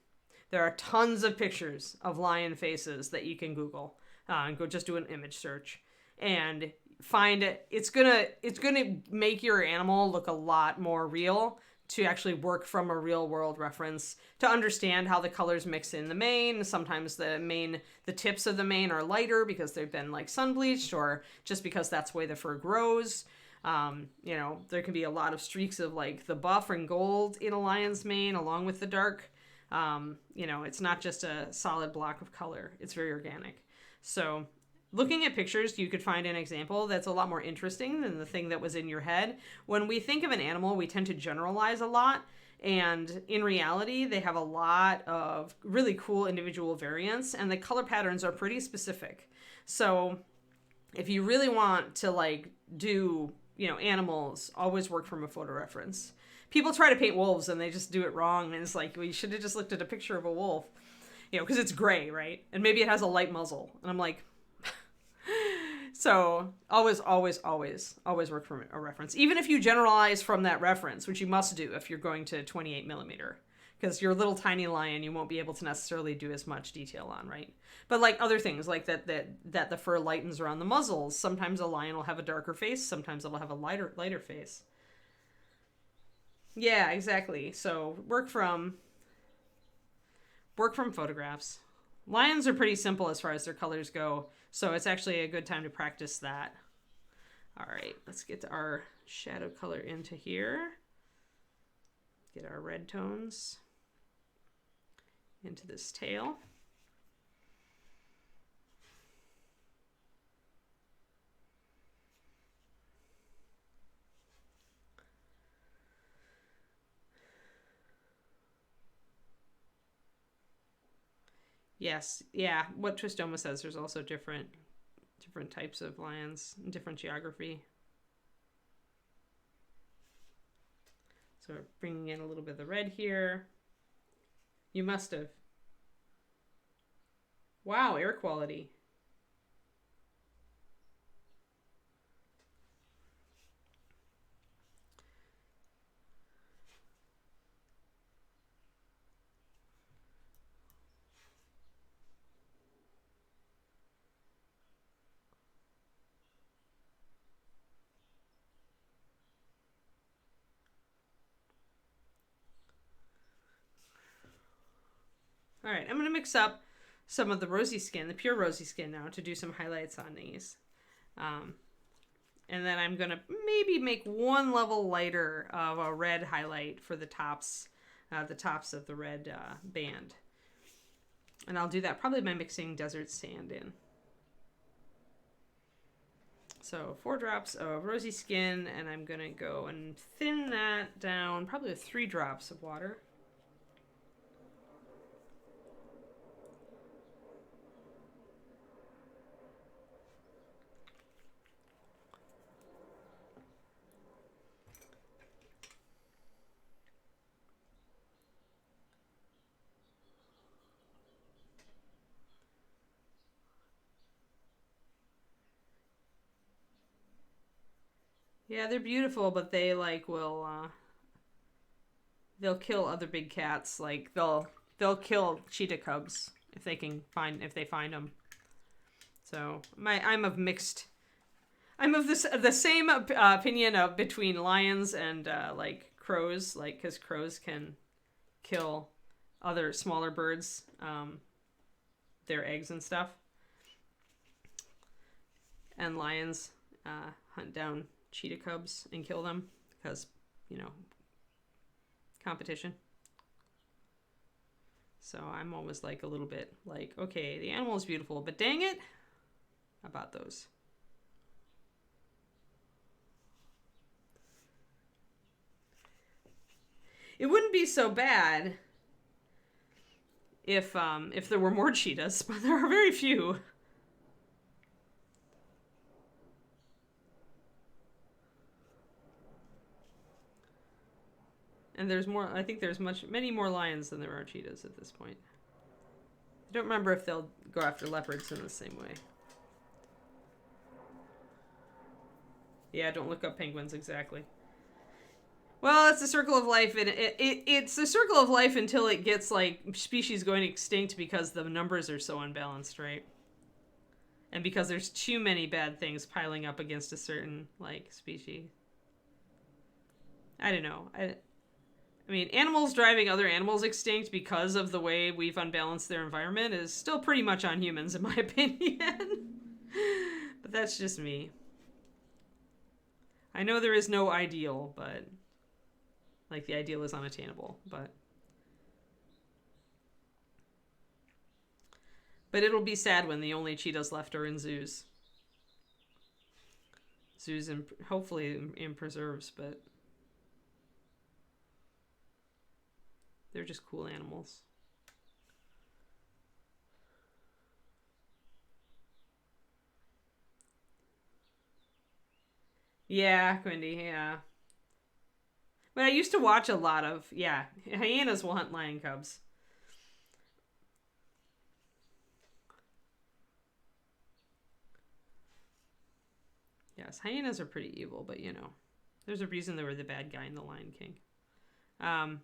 There are tons of pictures of lion faces that you can Google and go just do an image search and find it. It's gonna make your animal look a lot more real to actually work from a real world reference to understand how the colors mix in the mane. Sometimes the tips of the mane are lighter because they've been like sun bleached or just because that's the way the fur grows. You know, there can be a lot of streaks of like the buff and gold in a lion's mane along with the dark. You know, it's not just a solid block of color. It's very organic. So looking at pictures, you could find an example that's a lot more interesting than the thing that was in your head. When we think of an animal, we tend to generalize a lot. And in reality, they have a lot of really cool individual variants, and the color patterns are pretty specific. So if you really want to like do, you know, animals, always work from a photo reference. People try to paint wolves and they just do it wrong. And it's like, well, you should have just looked at a picture of a wolf, you know, because it's gray, right? And maybe it has a light muzzle. And I'm like, so always work from a reference. Even if you generalize from that reference, which you must do if you're going to 28 millimeter. Because your little tiny lion, you won't be able to necessarily do as much detail on, right? But like other things, like that the fur lightens around the muzzles. Sometimes a lion will have a darker face. Sometimes it'll have a lighter face. Yeah, exactly. So work from photographs. Lions are pretty simple as far as their colors go, so it's actually a good time to practice that. All right, let's get our shadow color into here. Get our red tones into this tail. Yes, yeah, what Tristoma says, there's also different types of lions, different geography. So we're bringing in a little bit of the red here. You must have. Wow, air quality. All right, I'm going to mix up some of the rosy skin, the pure rosy skin now, to do some highlights on these. And then I'm going to maybe make one level lighter of a red highlight for the tops of the red band. And I'll do that probably by mixing desert sand in. So 4 drops of rosy skin, and I'm going to go and thin that down, probably with 3 drops of water. Yeah, they're beautiful, but they like will they'll kill other big cats. Like they'll kill cheetah cubs if they find them. So I'm of the same opinion of between lions and like crows, like because crows can kill other smaller birds, their eggs and stuff, and lions hunt down cheetah cubs and kill them because, you know, competition. So I'm always like a little bit like, okay, the animal is beautiful, but dang it, about those. It wouldn't be so bad if there were more cheetahs, but there are very few. And there's more. I think there's many more lions than there are cheetahs at this point. I don't remember if they'll go after leopards in the same way. Yeah, don't look up penguins exactly. Well, it's a circle of life, and it's a circle of life until it gets like species going extinct because the numbers are so unbalanced, right? And because there's too many bad things piling up against a certain like species. I don't know. I mean, animals driving other animals extinct because of the way we've unbalanced their environment is still pretty much on humans, in my opinion. But that's just me. I know there is no ideal, but like the ideal is unattainable, but But it'll be sad when the only cheetahs left are in zoos. Zoos and hopefully in preserves, but they're just cool animals. Yeah, Quindy, yeah. But I used to watch a lot of, yeah, hyenas will hunt lion cubs. Yes, hyenas are pretty evil, but you know, there's a reason they were the bad guy in The Lion King. Um,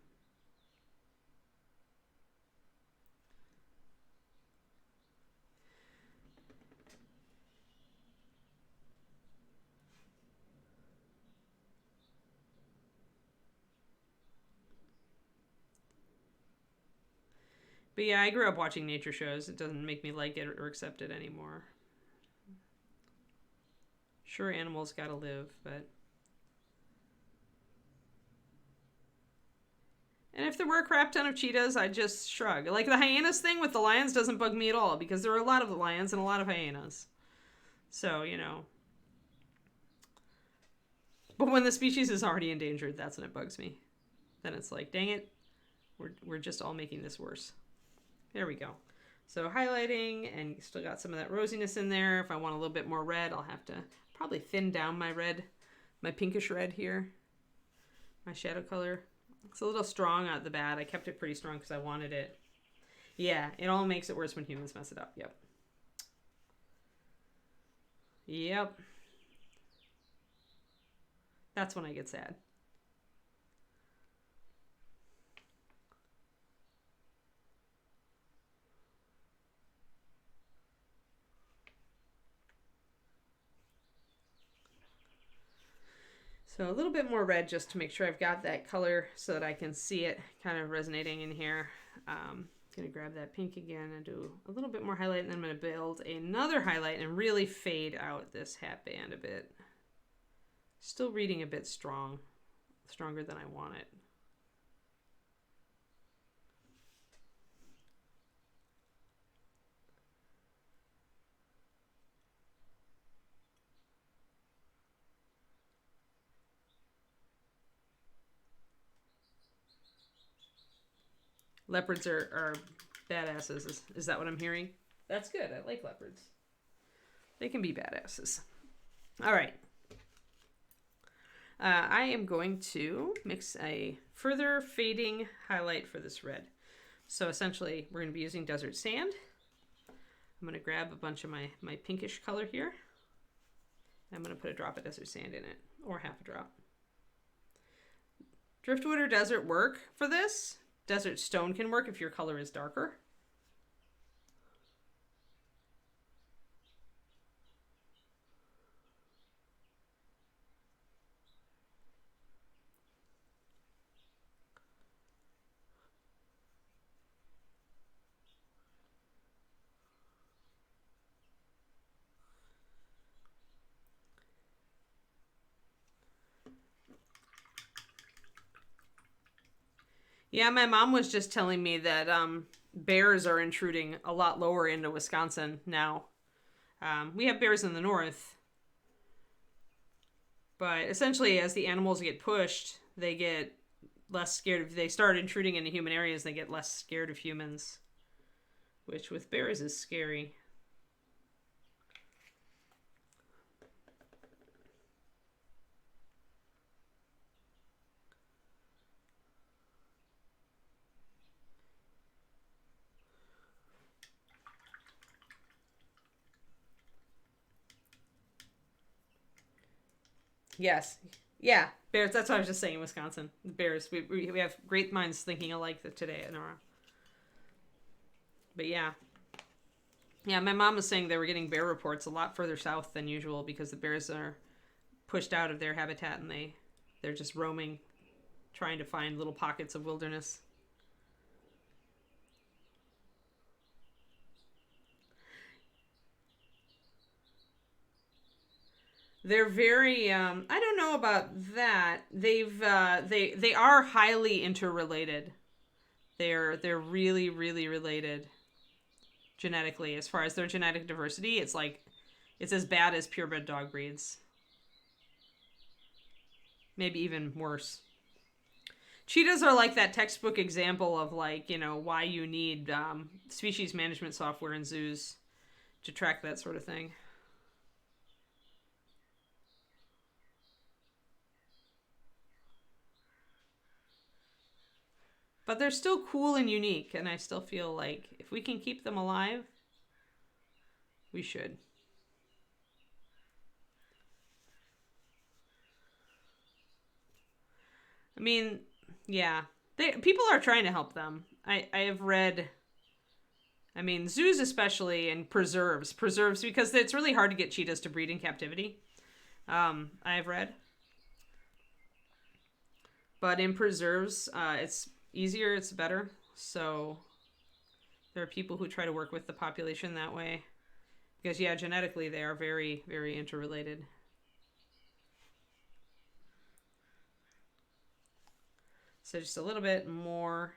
but yeah, I grew up watching nature shows. It doesn't make me like it or accept it anymore. Sure, animals gotta live, but... And if there were a crap ton of cheetahs, I'd just shrug. Like the hyenas thing with the lions doesn't bug me at all, because there are a lot of lions and a lot of hyenas. So, you know. But when the species is already endangered, that's when it bugs me. Then it's like, dang it, we're just all making this worse. There we go. So highlighting, and still got some of that rosiness in there. If I want a little bit more red, I'll have to probably thin down my red, my pinkish red here. My shadow color. It's a little strong out the bat. I kept it pretty strong because I wanted it. Yeah, it all makes it worse when humans mess it up. Yep. Yep. That's when I get sad. So a little bit more red just to make sure I've got that color so that I can see it kind of resonating in here. Gonna grab that pink again and do a little bit more highlight, and then I'm gonna build another highlight and really fade out this hat band a bit. Still reading a bit strong, stronger than I want it. Leopards are badasses. Is that what I'm hearing? That's good. I like leopards. They can be badasses. All right. I am going to mix a further fading highlight for this red. So essentially, we're going to be using desert sand. I'm going to grab a bunch of my pinkish color here. I'm going to put a drop of desert sand in it, or half a drop. Driftwood or desert work for this. Desert stone can work if your color is darker. Yeah, my mom was just telling me that bears are intruding a lot lower into Wisconsin now. We have bears in the north, but essentially as the animals get pushed, they get less scared. They start intruding into human areas, they get less scared of humans, which with bears is scary. Yes. Yeah, bears. That's what I was just saying, Wisconsin. Bears. We have great minds thinking alike today, Nora. But yeah. Yeah, my mom was saying they were getting bear reports a lot further south than usual because the bears are pushed out of their habitat and they're just roaming, trying to find little pockets of wilderness. They're very I don't know about that. They are highly interrelated. They're really really related. genetically. As far as their genetic diversity, it's like, it's as bad as purebred dog breeds. Maybe even worse. Cheetahs are like that textbook example of like, you know, why you need species management software in zoos to track that sort of thing. But they're still cool and unique, and I still feel like if we can keep them alive, we should. I mean, yeah. People are trying to help them. I have read, I mean, zoos especially, and preserves because it's really hard to get cheetahs to breed in captivity. I have read. But in preserves, it's easier, it's better. So there are people who try to work with the population that way. Because, yeah, genetically they are very, very interrelated. So just a little bit more.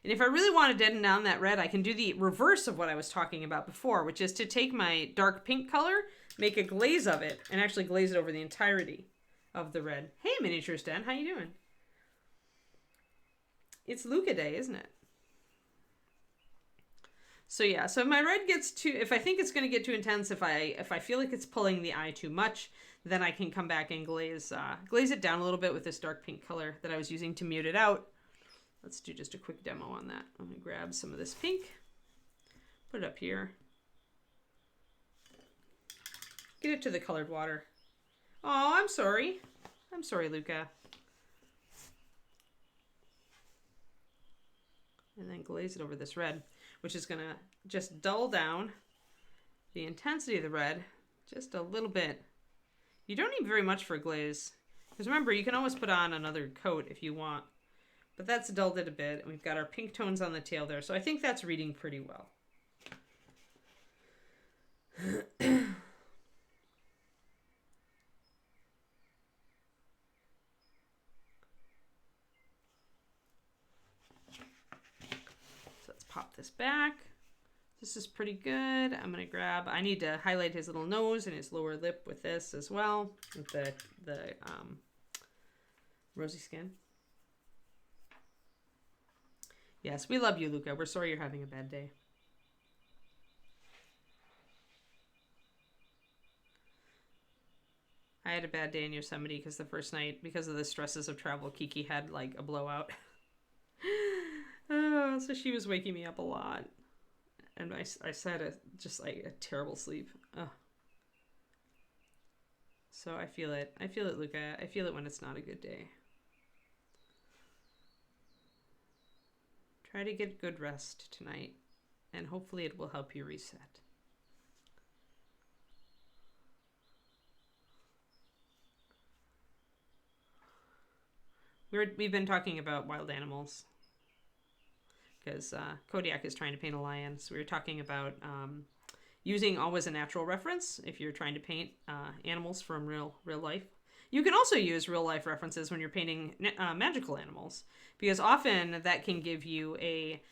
And if I really want to deaden down that red, I can do the reverse of what I was talking about before, which is to take my dark pink color, make a glaze of it, and actually glaze it over the entirety of the red. Hey, Miniatures Den, how you doing? It's Luca Day, isn't it? So yeah, so if my red gets too, if I think it's going to get too intense, if I feel like it's pulling the eye too much, then I can come back and glaze it down a little bit with this dark pink color that I was using to mute it out. Let's do just a quick demo on that. I'm going to grab some of this pink, put it up here. Get it to the colored water. Oh, I'm sorry. I'm sorry, Luca. And then glaze it over this red, which is going to just dull down the intensity of the red just a little bit. You don't need very much for a glaze. Because remember, you can always put on another coat if you want. But that's dulled it a bit. And we've got our pink tones on the tail there. So I think that's reading pretty well. Pop this back. This is pretty good. I'm going to grab, I need to highlight his little nose and his lower lip with this as well, with the rosy skin. Yes, we love you, Luca. We're sorry you're having a bad day. I had a bad day in Yosemite because the first night, because of the stresses of travel, Kiki had like a blowout. So she was waking me up a lot. And I had just like a terrible sleep. So I feel it. I feel it, Luca. I feel it when it's not a good day. Try to get good rest tonight. And hopefully it will help you reset. We've been talking about wild animals. Because Kodiak is trying to paint a lion. So we were talking about using always a natural reference if you're trying to paint animals from real life. You can also use real life references when you're painting magical animals. Because often that can give you a,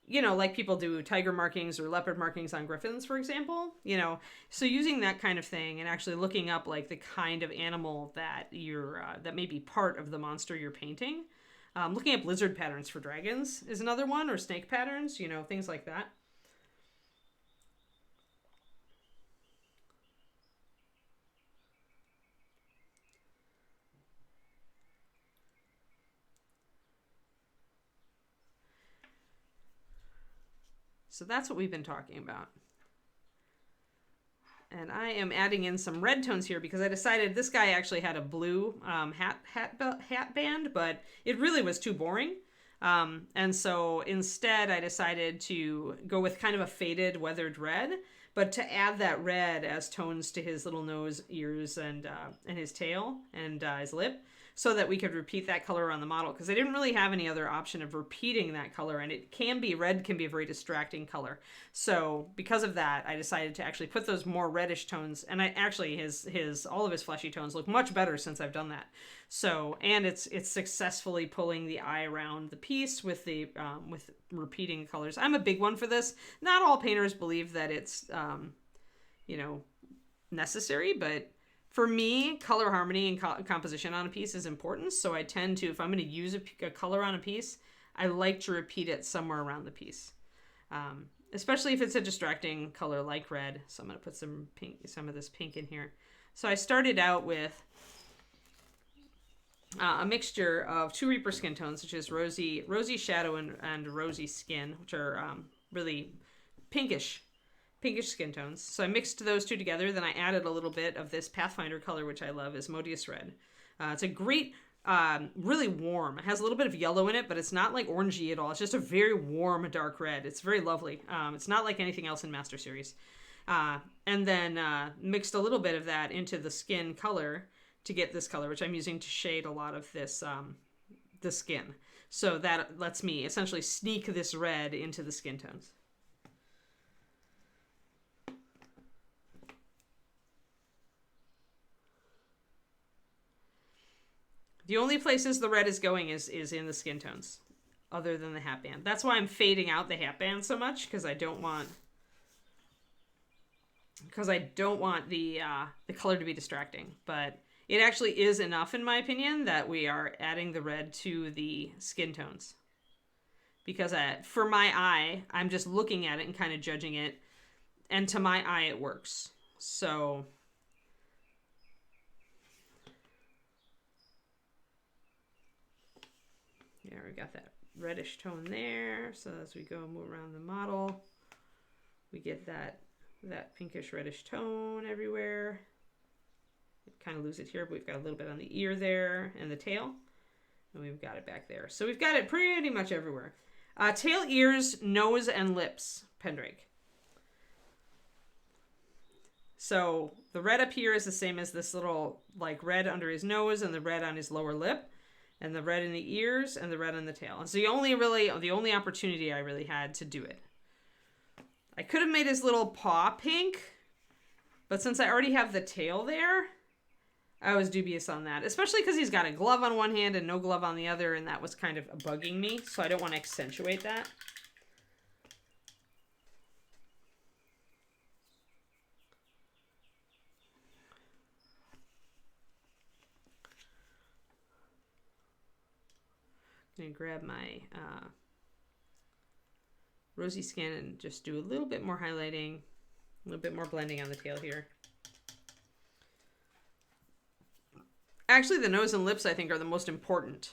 you know, like people do tiger markings or leopard markings on griffins, for example. You know, so using that kind of thing and actually looking up like the kind of animal that that may be part of the monster you're painting. Looking at lizard patterns for dragons is another one, or snake patterns, you know, things like that. So that's what we've been talking about. And I am adding in some red tones here because I decided this guy actually had a blue hat band, but it really was too boring. And so instead I decided to go with kind of a faded weathered red, but to add that red as tones to his little nose, ears, and his tail and his lip. so that we could repeat that color on the model, because I didn't really have any other option of repeating that color, and red can be a very distracting color. So because of that, I decided to actually put those more reddish tones, and all of his fleshy tones look much better since I've done that. So, and it's successfully pulling the eye around the piece with with repeating colors. I'm a big one for this. Not all painters believe that it's necessary, but for me, color harmony and composition on a piece is important. So I tend to, if I'm going to use a color on a piece, I like to repeat it somewhere around the piece, especially if it's a distracting color like red. So I'm going to put some of this pink in here. So I started out with a mixture of 2 Reaper skin tones, which is rosy shadow and rosy skin, which are really pinkish skin tones. So I mixed those 2 together. Then I added a little bit of this Pathfinder color, which I love, Asmodeus red. It's a great, really warm. It has a little bit of yellow in it, but it's not like orangey at all. It's just a very warm, dark red. It's very lovely. It's not like anything else in Master Series. And then mixed a little bit of that into the skin color to get this color, which I'm using to shade a lot of this, the skin. So that lets me essentially sneak this red into the skin tones. The only places the red is going is in the skin tones, other than the hat band. That's why I'm fading out the hat band so much, because I don't want the color to be distracting. But it actually is enough, in my opinion, that we are adding the red to the skin tones. Because for my eye, I'm just looking at it and kind of judging it, and to my eye, it works. So yeah, we got that reddish tone there. So as we go and move around the model, we get that pinkish reddish tone everywhere. Kind of lose it here, but we've got a little bit on the ear there and the tail, and we've got it back there. So we've got it pretty much everywhere. Tail, ears, nose, and lips, Pendrake. So the red up here is the same as this little like red under his nose and the red on his lower lip, and the red in the ears and the red on the tail. It's the only opportunity I really had to do it. I could have made his little paw pink, but since I already have the tail there, I was dubious on that, especially because he's got a glove on one hand and no glove on the other, and that was kind of bugging me, so I don't want to accentuate that. I'm going to grab my rosy skin and just do a little bit more highlighting, a little bit more blending on the tail here. Actually, the nose and lips, I think, are the most important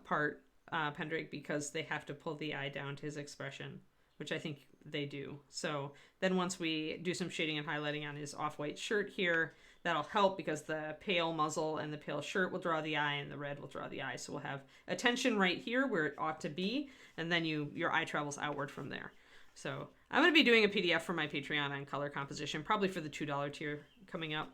part, Pendrake, because they have to pull the eye down to his expression, which I think they do. So then once we do some shading and highlighting on his off-white shirt here, that'll help because the pale muzzle and the pale shirt will draw the eye and the red will draw the eye. So we'll have attention right here where it ought to be, and then your eye travels outward from there. So I'm going to be doing a PDF for my Patreon on color composition, probably for the $2 tier coming up.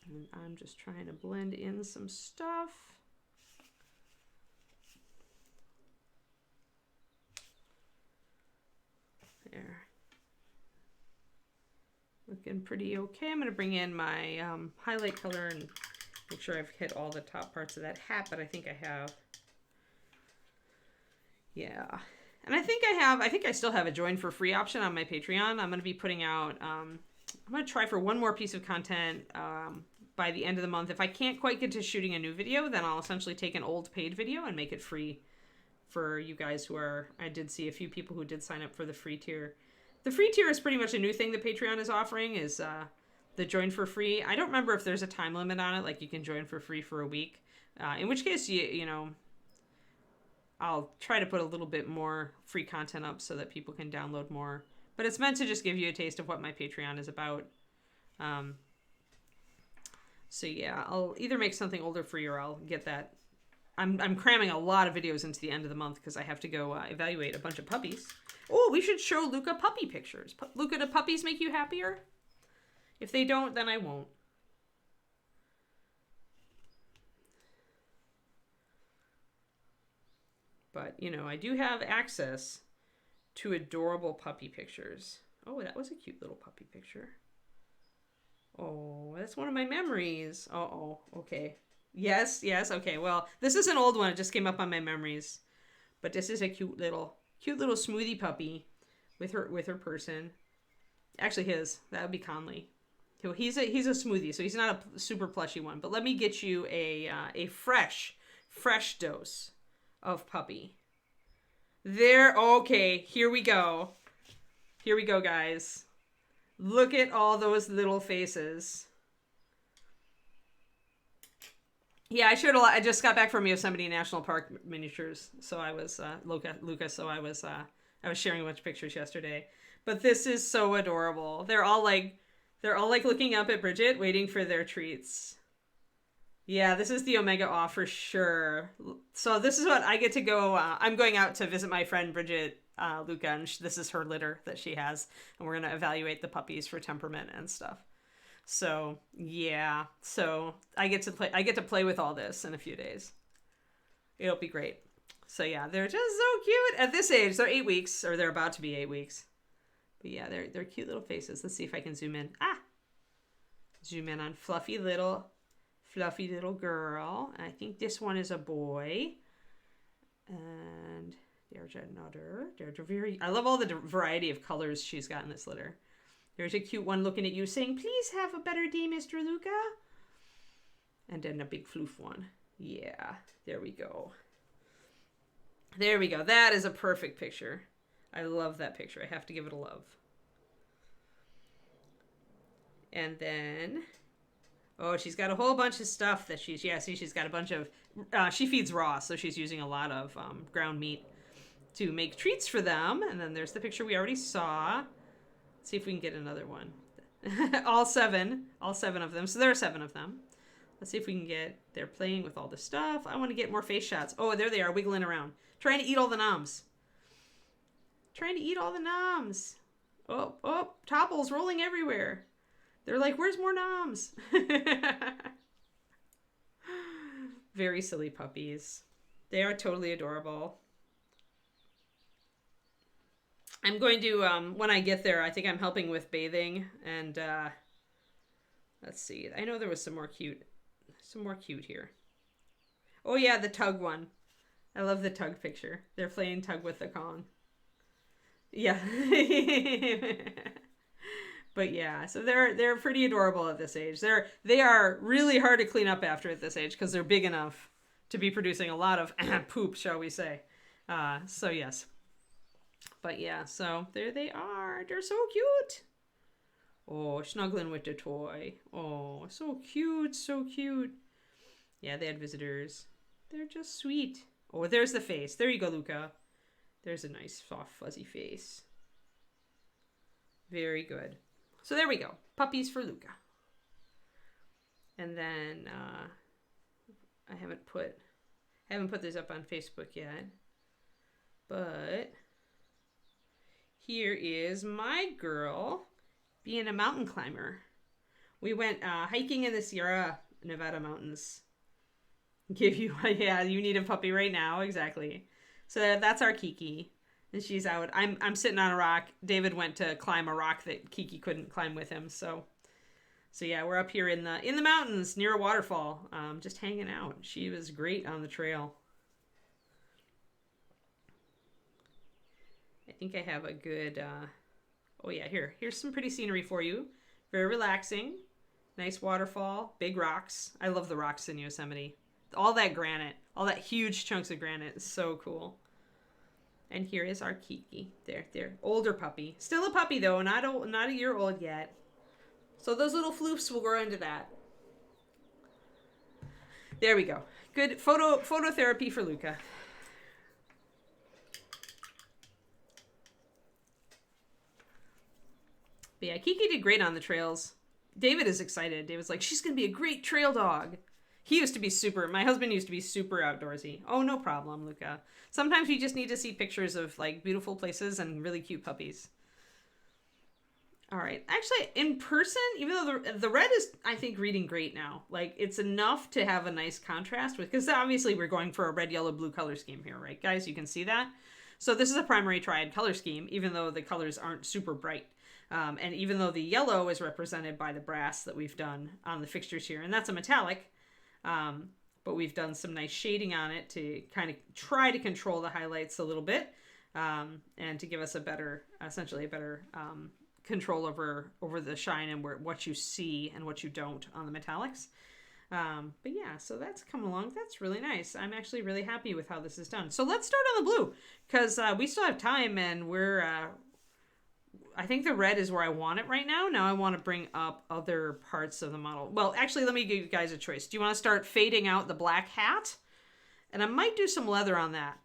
And I'm just trying to blend in some stuff. There. Looking pretty okay. I'm going to bring in my highlight color and make sure I've hit all the top parts of that hat, but I think I have. Yeah. And I think I still have a join for free option on my Patreon. I'm going to be putting out, I'm going to try for one more piece of content by the end of the month. If I can't quite get to shooting a new video, then I'll essentially take an old paid video and make it free for you guys I did see a few people who did sign up for the free tier. The free tier is pretty much a new thing that Patreon is offering, is the join for free. I don't remember if there's a time limit on it, like you can join for free for a week. In which case, I'll try to put a little bit more free content up so that people can download more. But it's meant to just give you a taste of what my Patreon is about. So yeah, I'll either make something older free or I'll get that I'm cramming a lot of videos into the end of the month because I have to go evaluate a bunch of puppies. Oh, we should show Luca puppy pictures. Luca, do puppies make you happier? If they don't, then I won't. But, you know, I do have access to adorable puppy pictures. Oh, that was a cute little puppy picture. Oh, that's one of my memories. Uh-oh, okay. Yes, okay. Well, this is an old one. It just came up on my memories. But this is a cute little smoothie puppy with her person. Actually, that would be Conley. He's a smoothie, so he's not a super plushy one. But let me get you a fresh dose of puppy. Okay, here we go. Here we go, guys. Look at all those little faces. Yeah, I showed a lot. I just got back from Yosemite National Park miniatures, so I was Luca. So I was sharing a bunch of pictures yesterday. But this is so adorable. They're all like looking up at Bridget, waiting for their treats. Yeah, this is the Omega Awe for sure. So this is what I get to go. I'm going out to visit my friend Bridget, Luca, and this is her litter that she has, and we're gonna evaluate the puppies for temperament and stuff. So yeah, so I get to play with all this in a few days. It'll be great. So yeah, they're just so cute at this age. They're 8 weeks, or they're about to be 8 weeks. But yeah, they're cute little faces. Let's see if I can zoom in. Zoom in on fluffy little girl. I think this one is a boy. And there's another. I love all the variety of colors she's got in this litter. There's a cute one looking at you saying, "Please have a better day, Mr. Luca." And then a big floof one. Yeah, there we go. There we go. That is a perfect picture. I love that picture. I have to give it a love. And then, she's got a whole bunch of stuff that she's got a bunch of, she feeds raw, so she's using a lot of ground meat to make treats for them. And then there's the picture we already saw. Let's see if we can get another one. all seven of them. So there are 7 of them. Let's see if we can they're playing with all the stuff. I want to get more face shots. Oh, there they are, wiggling around. Trying to eat all the noms. Oh, topples rolling everywhere. They're like, where's more noms? Very silly puppies. They are totally adorable. I'm going to, when I get there, I think I'm helping with bathing. And let's see. I know there was some more cute here. Oh yeah, the tug one. I love the tug picture. They're playing tug with the Kong. Yeah. But yeah, so they're pretty adorable at this age. They are really hard to clean up after at this age because they're big enough to be producing a lot of poop, shall we say. So yes. But yeah, so there they are. They're so cute. Oh, snuggling with the toy. Oh, so cute, so cute. Yeah, they had visitors. They're just sweet. Oh, there's the face. There you go, Luca. There's a nice, soft, fuzzy face. Very good. So there we go. Puppies for Luca. And then I haven't put this up on Facebook yet. But here is my girl being a mountain climber. We went hiking in the Sierra Nevada mountains. You need a puppy right now, exactly. So that's our Kiki. And she's out. I'm sitting on a rock. David went to climb a rock that Kiki couldn't climb with him. So yeah, we're up here in the mountains near a waterfall, just hanging out. She was great on the trail. I think I have a good. Oh yeah, here's some pretty scenery for you. Very relaxing. Nice waterfall. Big rocks. I love the rocks in Yosemite. All that granite. All that huge chunks of granite is so cool. And here is our Kiki. There. Older puppy. Still a puppy, though. Not a year old yet. So those little floofs will grow into that. There we go. Good phototherapy for Luca. But yeah, Kiki did great on the trails. David is excited. David's like, she's going to be a great trail dog. He used to be my husband used to be super outdoorsy. Oh, no problem, Luca. Sometimes we just need to see pictures of like beautiful places and really cute puppies. All right. Actually, in person, even though the red is, I think, reading great now. Like, it's enough to have a nice contrast with, because obviously we're going for a red, yellow, blue color scheme here, right, guys? You can see that. So this is a primary triad color scheme, even though the colors aren't super bright. And even though the yellow is represented by the brass that we've done on the fixtures here, and that's a metallic, but we've done some nice shading on it to kind of try to control the highlights a little bit, and to give us essentially a better control over the shine and what you see and what you don't on the metallics. But yeah, so that's coming along. That's really nice. I'm actually really happy with how this is done. So let's start on the blue, because we still have time, and I think the red is where I want it right now. Now I want to bring up other parts of the model. Well, actually, let me give you guys a choice. Do you want to start fading out the black hat? And I might do some leather on that.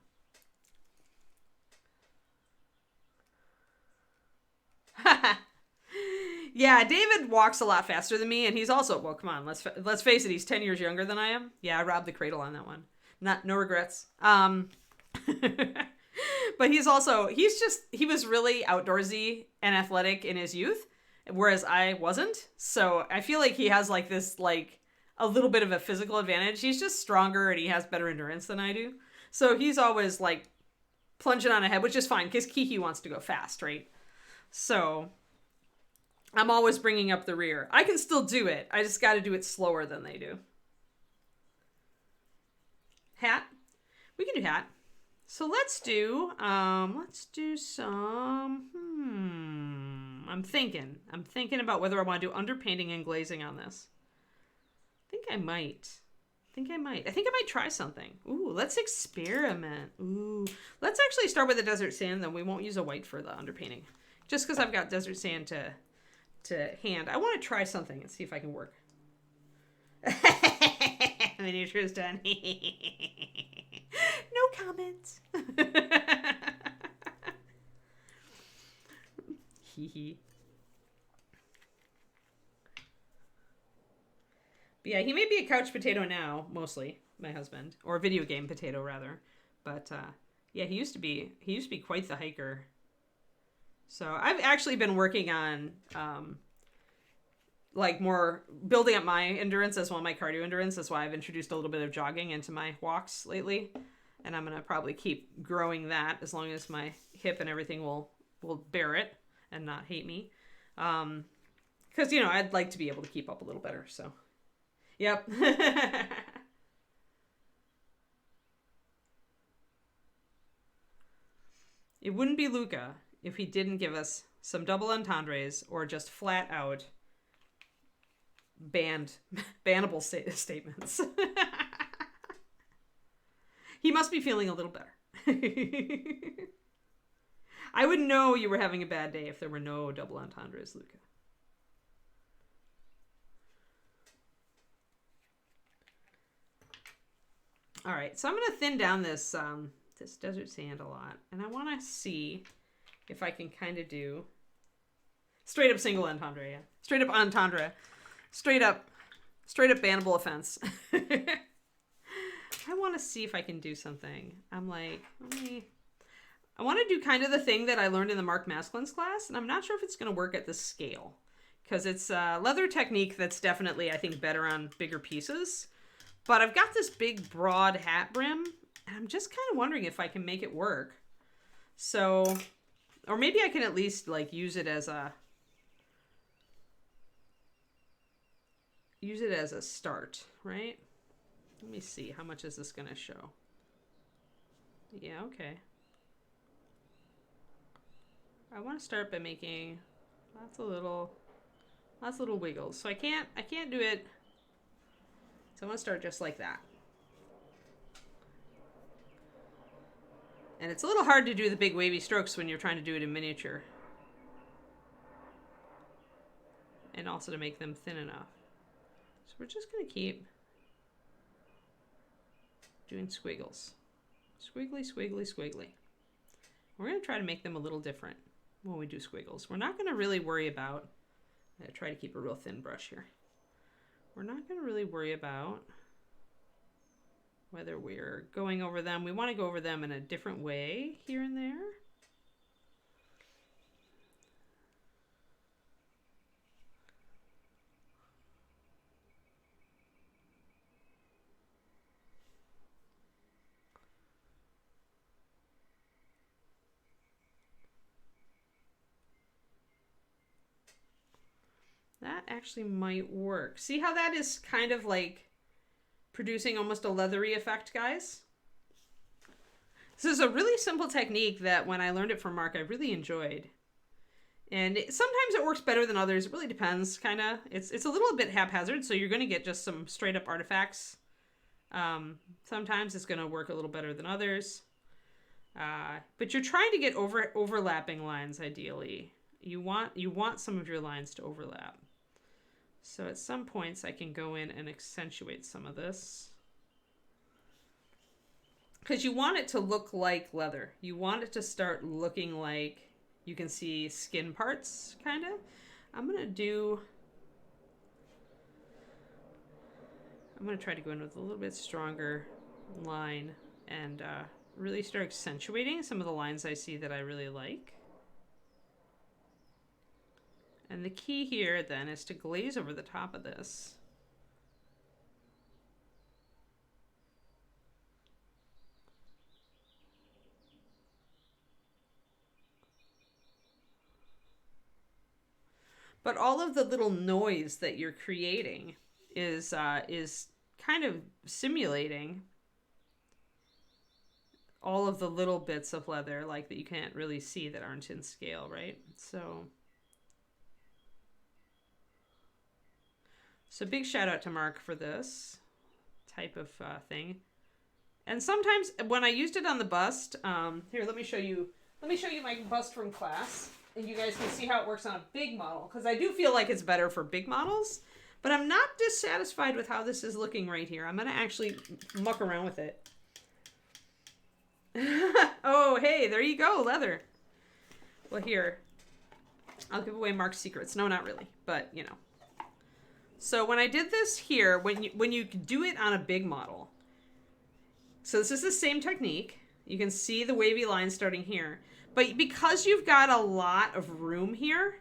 Yeah, David walks a lot faster than me, and he's also, well, come on, let's face it, he's 10 years younger than I am. Yeah, I robbed the cradle on that one. No regrets. But he was really outdoorsy and athletic in his youth, whereas I wasn't. So I feel like he has like this, like a little bit of a physical advantage. He's just stronger and he has better endurance than I do. So he's always like plunging on ahead, which is fine because Kiki wants to go fast, right? So I'm always bringing up the rear. I can still do it. I just got to do it slower than they do. Hat. We can do hat. So let's do some, I'm thinking about whether I want to do underpainting and glazing on this. I think I might try something. Ooh, let's experiment. Ooh, let's actually start with the desert sand, then we won't use a white for the underpainting. Just because I've got desert sand to hand. I want to try something and see if I can work. Miniature is done. No comments. Hee hee. But yeah, he may be a couch potato now, mostly, my husband. Or a video game potato, rather. But, yeah, he used to be quite the hiker. So I've actually been working on, like more building up my endurance as well, my cardio endurance. That's why I've introduced a little bit of jogging into my walks lately. And I'm going to probably keep growing that as long as my hip and everything will bear it and not hate me. Because, I'd like to be able to keep up a little better. So, yep. It wouldn't be Luca if he didn't give us some double entendres or just flat out bannable statements. He must be feeling a little better. I would know you were having a bad day if there were no double entendres, Luca. All right, so I'm going to thin down this desert sand a lot, and I want to see if I can kind of do straight up single entendre, yeah. Straight up entendre. Straight up bannable offense. I want to see if I can do something. I'm like, I want to do kind of the thing that I learned in the Mark Masklins class, and I'm not sure if it's going to work at this scale. Because it's a leather technique that's definitely, I think, better on bigger pieces. But I've got this big, broad hat brim, and I'm just kind of wondering if I can make it work. So, or maybe I can at least, like, use it as a start, right? Let me see. How much is this going to show? Yeah, okay. I want to start by making lots of little wiggles. So I can't do it. So I want to start just like that. And it's a little hard to do the big wavy strokes when you're trying to do it in miniature. And also to make them thin enough. So we're just going to keep doing squiggles. Squiggly, squiggly, squiggly. We're going to try to make them a little different when we do squiggles. We're not going to really worry about, I'm going to try to keep a real thin brush here. We're not going to really worry about whether we're going over them. We want to go over them in a different way here and there. That actually might work. See how that is kind of like producing almost a leathery effect, guys? This is a really simple technique that when I learned it from Mark, I really enjoyed. And sometimes it works better than others. It really depends, kind of. It's a little bit haphazard, so you're going to get just some straight up artifacts. Sometimes it's going to work a little better than others. But you're trying to get overlapping lines, ideally. You want some of your lines to overlap. So at some points I can go in and accentuate some of this. Because you want it to look like leather. You want it to start looking like you can see skin parts, kind of. I'm going to try to go in with a little bit stronger line and really start accentuating some of the lines I see that I really like. And the key here then is to glaze over the top of this. But all of the little noise that you're creating is kind of simulating all of the little bits of leather like that you can't really see that aren't in scale, right? So big shout out to Mark for this type of thing. And sometimes when I used it on the bust, here, let me show you my bust from class, and you guys can see how it works on a big model, because I do feel like it's better for big models, but I'm not dissatisfied with how this is looking right here. I'm going to actually muck around with it. Oh, hey, there you go, leather. Well, here, I'll give away Mark's secrets. No, not really, but you know. So when I did this here, when you do it on a big model, so this is the same technique. You can see the wavy line starting here. But because you've got a lot of room here,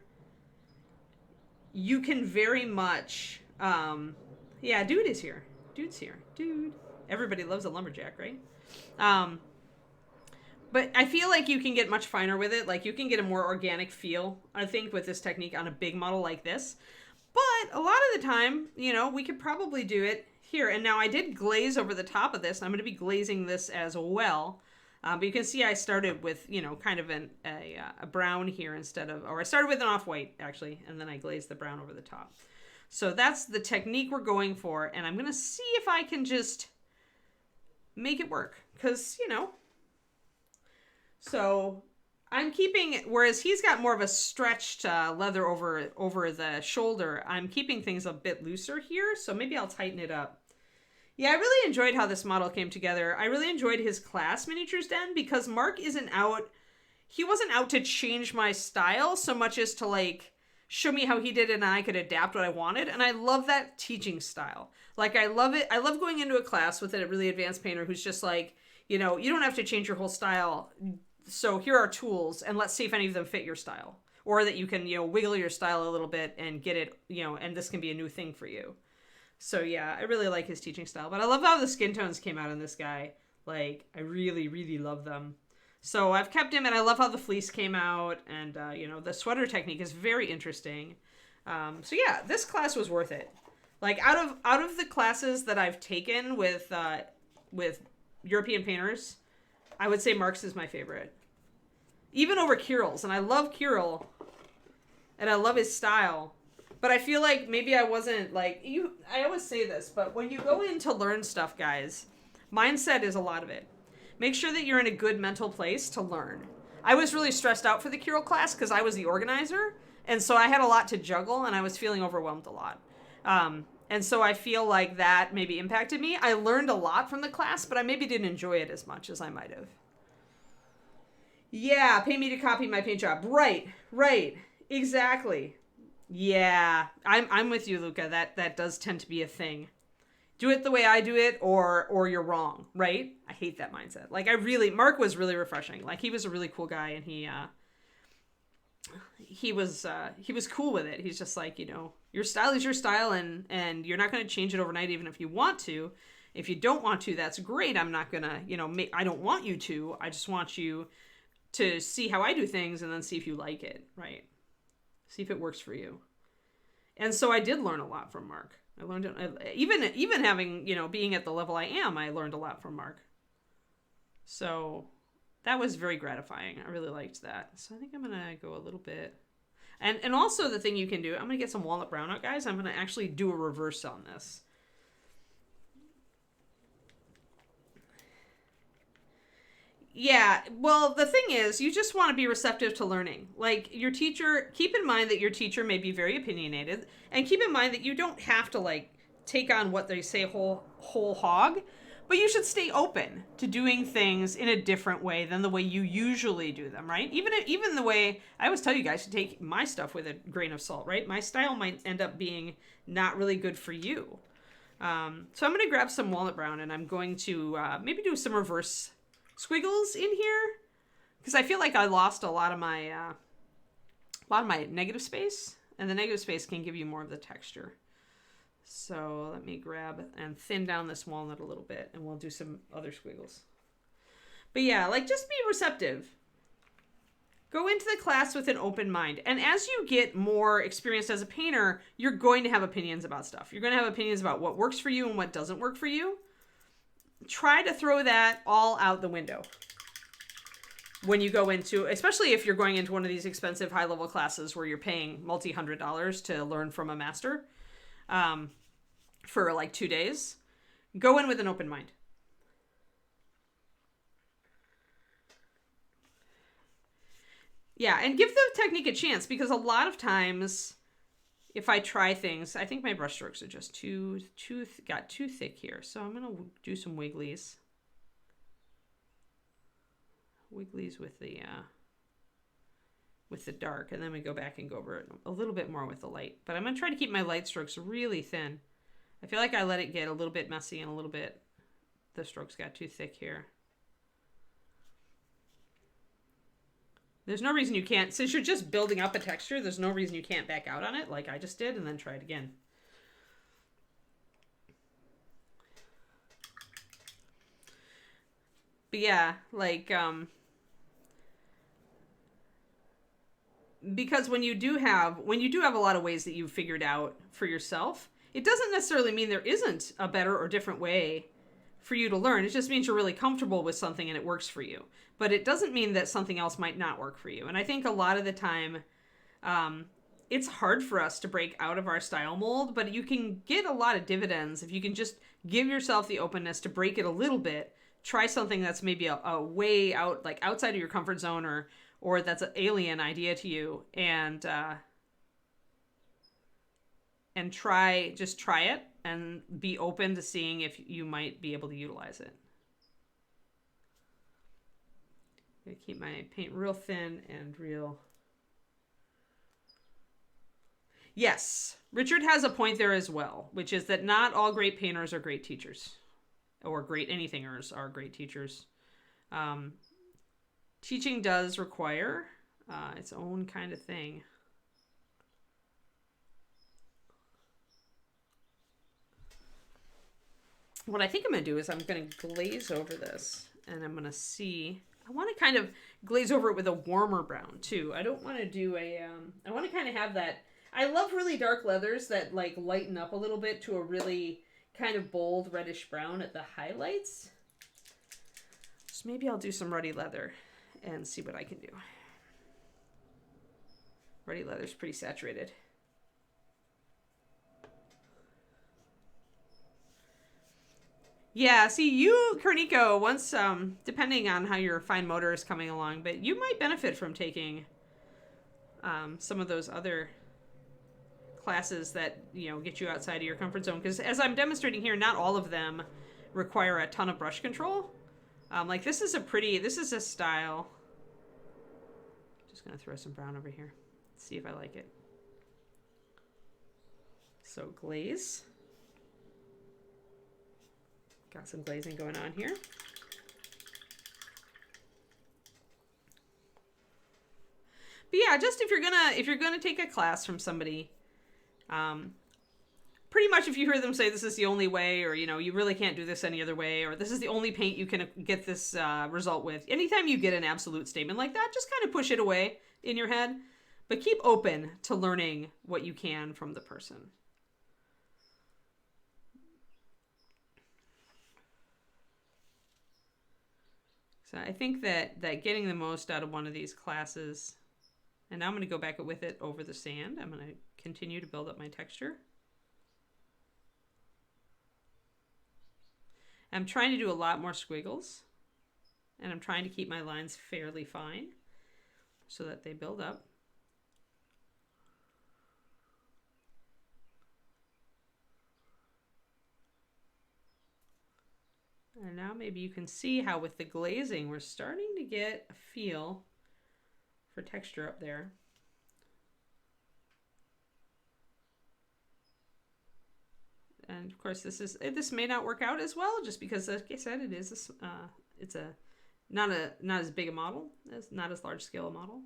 you can very much, yeah, dude is here. Dude's here. Dude. Everybody loves a lumberjack, right? But I feel like you can get much finer with it. Like you can get a more organic feel, I think, with this technique on a big model like this. But a lot of the time, you know, we could probably do it here. And now I did glaze over the top of this. And I'm going to be glazing this as well. But you can see I started with, you know, kind of a brown here instead of, or I started with an off-white, actually. And then I glazed the brown over the top. So that's the technique we're going for. And I'm going to see if I can just make it work. Because, you know. So I'm keeping, whereas he's got more of a stretched leather over the shoulder, I'm keeping things a bit looser here, so maybe I'll tighten it up. Yeah, I really enjoyed how this model came together. I really enjoyed his class miniatures den because Mark he wasn't out to change my style so much as to like show me how he did it and I could adapt what I wanted, and I love that teaching style. Like I love it. I love going into a class with a really advanced painter who's just like, you know, you don't have to change your whole style. So here are tools, and let's see if any of them fit your style. Or that you can, you know, wiggle your style a little bit and get it, you know, and this can be a new thing for you. So yeah, I really like his teaching style. But I love how the skin tones came out on this guy. Like, I really, really love them. So I've kept him, and I love how the fleece came out. And, you know, the sweater technique is very interesting. So yeah, this class was worth it. Like, out of the classes that I've taken with European painters, I would say Mark's is my favorite. Even over Kirill's. And I love Kirill. And I love his style. But I feel like maybe I wasn't like... I always say this, but when you go in to learn stuff, guys, mindset is a lot of it. Make sure that you're in a good mental place to learn. I was really stressed out for the Kirill class because I was the organizer. And so I had a lot to juggle, and I was feeling overwhelmed a lot. And so I feel like that maybe impacted me. I learned a lot from the class, but I maybe didn't enjoy it as much as I might have. Yeah, pay me to copy my paint job. Right. Exactly. Yeah, I'm with you, Luca. That does tend to be a thing. do it the way I do it, or you're wrong, right? I hate that mindset. Like Mark was really refreshing. Like he was a really cool guy, and he was cool with it. He's just like, your style is your style, and you're not going to change it overnight, even if you want to. If you don't want to, that's great. I'm not going to, I don't want you to. I just want you to see how I do things and then see if you like it, right? See if it works for you. And so I did learn a lot from Mark. I learned, even having, being at the level I am, I learned a lot from Mark. So that was very gratifying. I really liked that. So I think I'm going to go a little bit. And also the thing you can do, I'm going to get some walnut brown out, guys. I'm going to actually do a reverse on this. Yeah, well, the thing is, you just want to be receptive to learning. Like, your teacher, keep in mind that your teacher may be very opinionated, and keep in mind that you don't have to, like, take on what they say whole hog, but you should stay open to doing things in a different way than the way you usually do them, right? Even the way, I always tell you guys to take my stuff with a grain of salt, right? My style might end up being not really good for you. So I'm going to grab some walnut brown, and I'm going to maybe do some reverse squiggles in here, because I feel like I lost a lot of my negative space, and the negative space can give you more of the texture. So let me grab and thin down this walnut a little bit, and we'll do some other squiggles. But yeah, like, just be receptive. Go into the class with an open mind. And as you get more experienced as a painter, you're going to have opinions about stuff. You're going to have opinions about what works for you and what doesn't work for you. Try to throw that all out the window when you go into, especially if you're going into one of these expensive high-level classes where you're paying multi-$100s to learn from a master for like 2 days. Go in with an open mind. Yeah, and give the technique a chance, because a lot of times if I try things, I think my brush strokes are just got too thick here. So I'm going to do some wigglies. Wigglies with the dark, and then we go back and go over it a little bit more with the light. But I'm going to try to keep my light strokes really thin. I feel like I let it get a little bit messy and a little bit, the strokes got too thick here. There's no reason you can't, since you're just building up a texture, there's no reason you can't back out on it like I just did and then try it again. But yeah, like, because when you do have a lot of ways that you've figured out for yourself, it doesn't necessarily mean there isn't a better or different way for you to learn. It just means you're really comfortable with something and it works for you. But it doesn't mean that something else might not work for you. And I think a lot of the time, it's hard for us to break out of our style mold, but you can get a lot of dividends if you can just give yourself the openness to break it a little bit, try something that's maybe a way out, like outside of your comfort zone, or that's an alien idea to you, and try it and be open to seeing if you might be able to utilize it. I'm gonna keep my paint real thin and real. Yes, Richard has a point there as well, which is that not all great painters are great teachers, or great anythingers are great teachers. Teaching does require its own kind of thing. What I think I'm going to do is I'm going to glaze over this, and I'm going to see. I want to kind of glaze over it with a warmer brown too. I don't want to do a, I want to kind of have that. I love really dark leathers that like lighten up a little bit to a really kind of bold reddish brown at the highlights. So maybe I'll do some ruddy leather and see what I can do. Ruddy leather's pretty saturated. Yeah, see, you, Korniko, once, depending on how your fine motor is coming along, but you might benefit from taking some of those other classes that, get you outside of your comfort zone. Because as I'm demonstrating here, not all of them require a ton of brush control. Like, this is a style. Just going to throw some brown over here. See if I like it. So, glaze. Got some glazing going on here. But yeah, just if you're gonna take a class from somebody, pretty much if you hear them say this is the only way, or you really can't do this any other way, or this is the only paint you can get this result with. Anytime you get an absolute statement like that, just kind of push it away in your head, but keep open to learning what you can from the person. So I think that getting the most out of one of these classes. And now I'm going to go back with it over the sand. I'm going to continue to build up my texture. I'm trying to do a lot more squiggles. And I'm trying to keep my lines fairly fine so that they build up. And now maybe you can see how with the glazing, we're starting to get a feel for texture up there. And of course this may not work out as well, just because, like I said, it's not as big a model, not as large scale a model.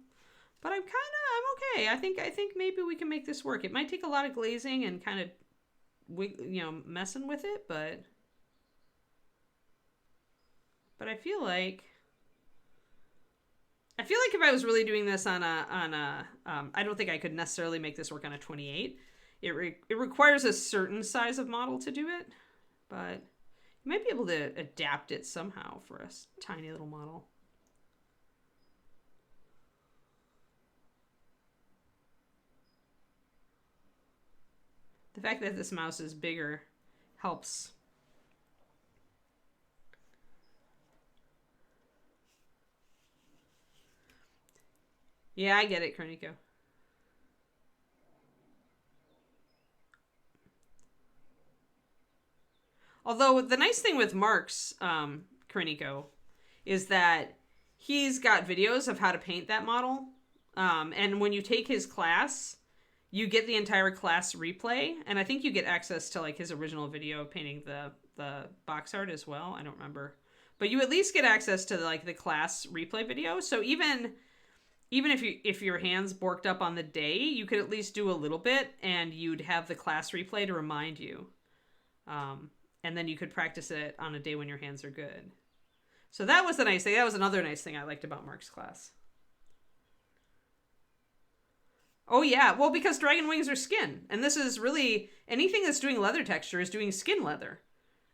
But I'm okay. I think maybe we can make this work. It might take a lot of glazing and kind of messing with it, but I feel like if I was really doing this on a I don't think I could necessarily make this work on a 28. It requires a certain size of model to do it, but you might be able to adapt it somehow for a tiny little model. The fact that this mouse is bigger helps. Yeah, I get it, Kroniko. Although the nice thing with Mark's Kroniko is that he's got videos of how to paint that model. And when you take his class, you get the entire class replay. And I think you get access to like his original video of painting the box art as well. I don't remember. But you at least get access to like the class replay video. So even if your hands borked up on the day, you could at least do a little bit, and you'd have the class replay to remind you. And then you could practice it on a day when your hands are good. So that was the nice thing. That was another nice thing I liked about Mark's class. Oh yeah, well, because dragon wings are skin. And this is really, anything that's doing leather texture is doing skin leather.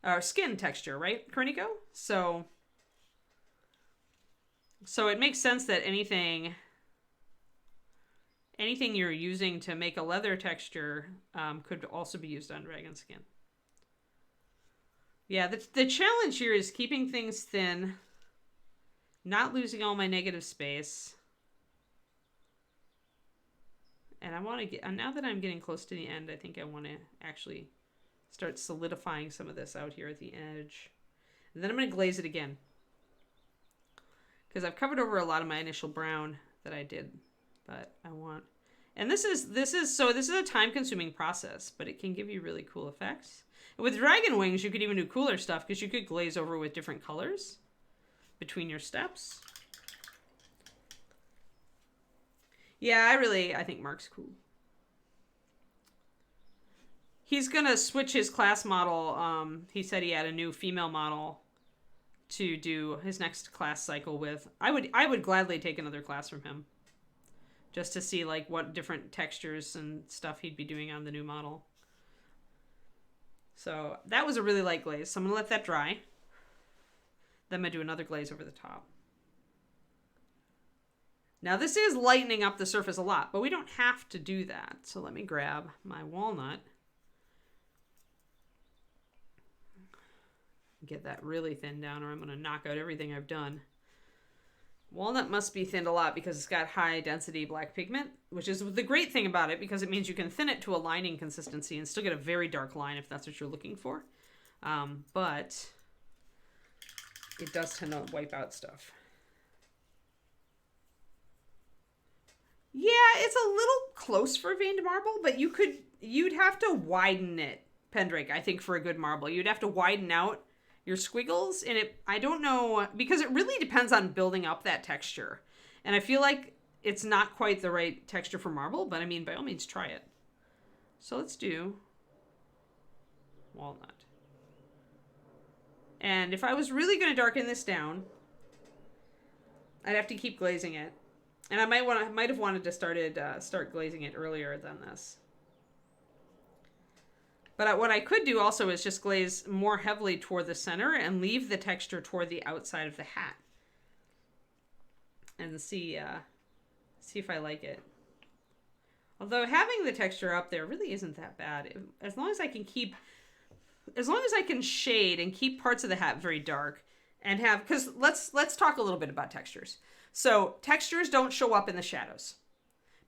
Or skin texture, right, Kroniko? So it makes sense that anything you're using to make a leather texture could also be used on dragon skin. Yeah, the challenge here is keeping things thin, not losing all my negative space. And I want to get, now that I'm getting close to the end, I think I want to actually start solidifying some of this out here at the edge. And then I'm going to glaze it again, because I've covered over a lot of my initial brown that I did, but I want, and this is a time-consuming process, but it can give you really cool effects. And with dragon wings, you could even do cooler stuff, because you could glaze over with different colors between your steps. Yeah, I think Mark's cool. He's gonna switch his class model. He said he had a new female model to do his next class cycle with. I would gladly take another class from him, just to see like what different textures and stuff he'd be doing on the new model. So that was a really light glaze. So I'm gonna let that dry. Then I'm gonna do another glaze over the top. Now this is lightening up the surface a lot, but we don't have to do that. So let me grab my walnut. Get that really thin down, or I'm going to knock out everything I've done. Walnut must be thinned a lot because it's got high density black pigment, which is the great thing about it, because it means you can thin it to a lining consistency and still get a very dark line if that's what you're looking for. But it does tend to wipe out stuff. Yeah, it's a little close for veined marble, but you'd have to widen it, Pendrake, I think, for a good marble. You'd have to widen out your squiggles. And I don't know, because it really depends on building up that texture. And I feel like it's not quite the right texture for marble, but I mean, by all means, try it. So let's do walnut. And if I was really going to darken this down, I'd have to keep glazing it. And I might have wanted to start glazing it earlier than this. But what I could do also is just glaze more heavily toward the center and leave the texture toward the outside of the hat. And see if I like it. Although having the texture up there really isn't that bad. As long as I can shade and keep parts of the hat very dark and have, because let's talk a little bit about textures. So textures don't show up in the shadows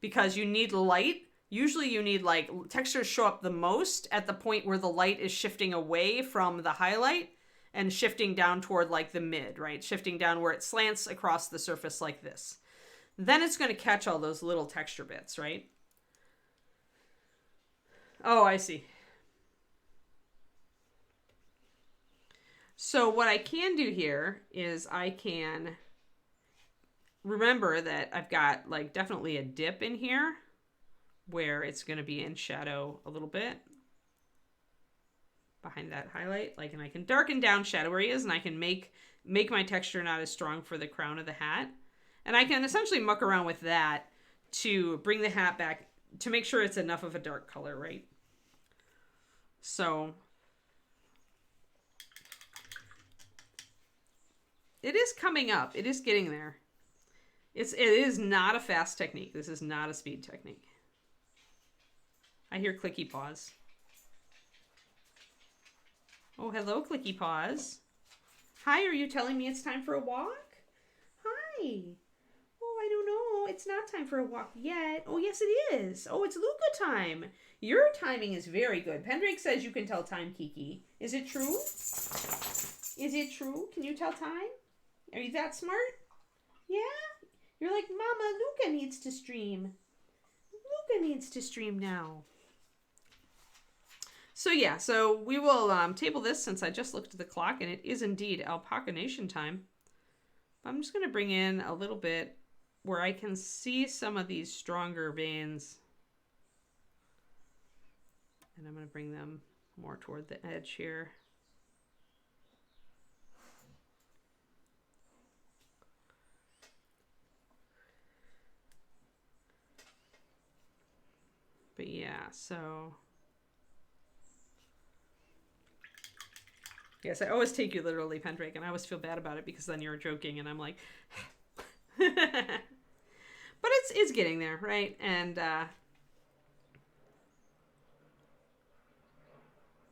because you need light. Usually you need textures show up the most at the point where the light is shifting away from the highlight and shifting down toward the mid, right? Shifting down where it slants across the surface like this. Then it's going to catch all those little texture bits, right? Oh, I see. So what I can do here is I can remember that I've got definitely a dip in here where it's going to be in shadow a little bit behind that highlight. And I can darken down shadow areas and I can make my texture not as strong for the crown of the hat. And I can essentially muck around with that to bring the hat back to make sure it's enough of a dark color, right? So it is coming up. It is getting there. It is not a fast technique. This is not a speed technique. I hear clicky paws. Oh, hello, clicky paws. Hi, are you telling me it's time for a walk? Hi. Oh, I don't know. It's not time for a walk yet. Oh, yes, it is. Oh, it's Luca time. Your timing is very good. Pendrake says you can tell time, Kiki. Is it true? Is it true? Can you tell time? Are you that smart? Yeah? You're like, Mama, Luca needs to stream. Luca needs to stream now. So yeah, so we will table this since I just looked at the clock and it is indeed Alpaca Nation time. I'm just going to bring in a little bit where I can see some of these stronger veins. And I'm going to bring them more toward the edge here. But yeah, so... Yes, I always take you literally, Pendrake, and I always feel bad about it because then you're joking and I'm like... But it's getting there, right? And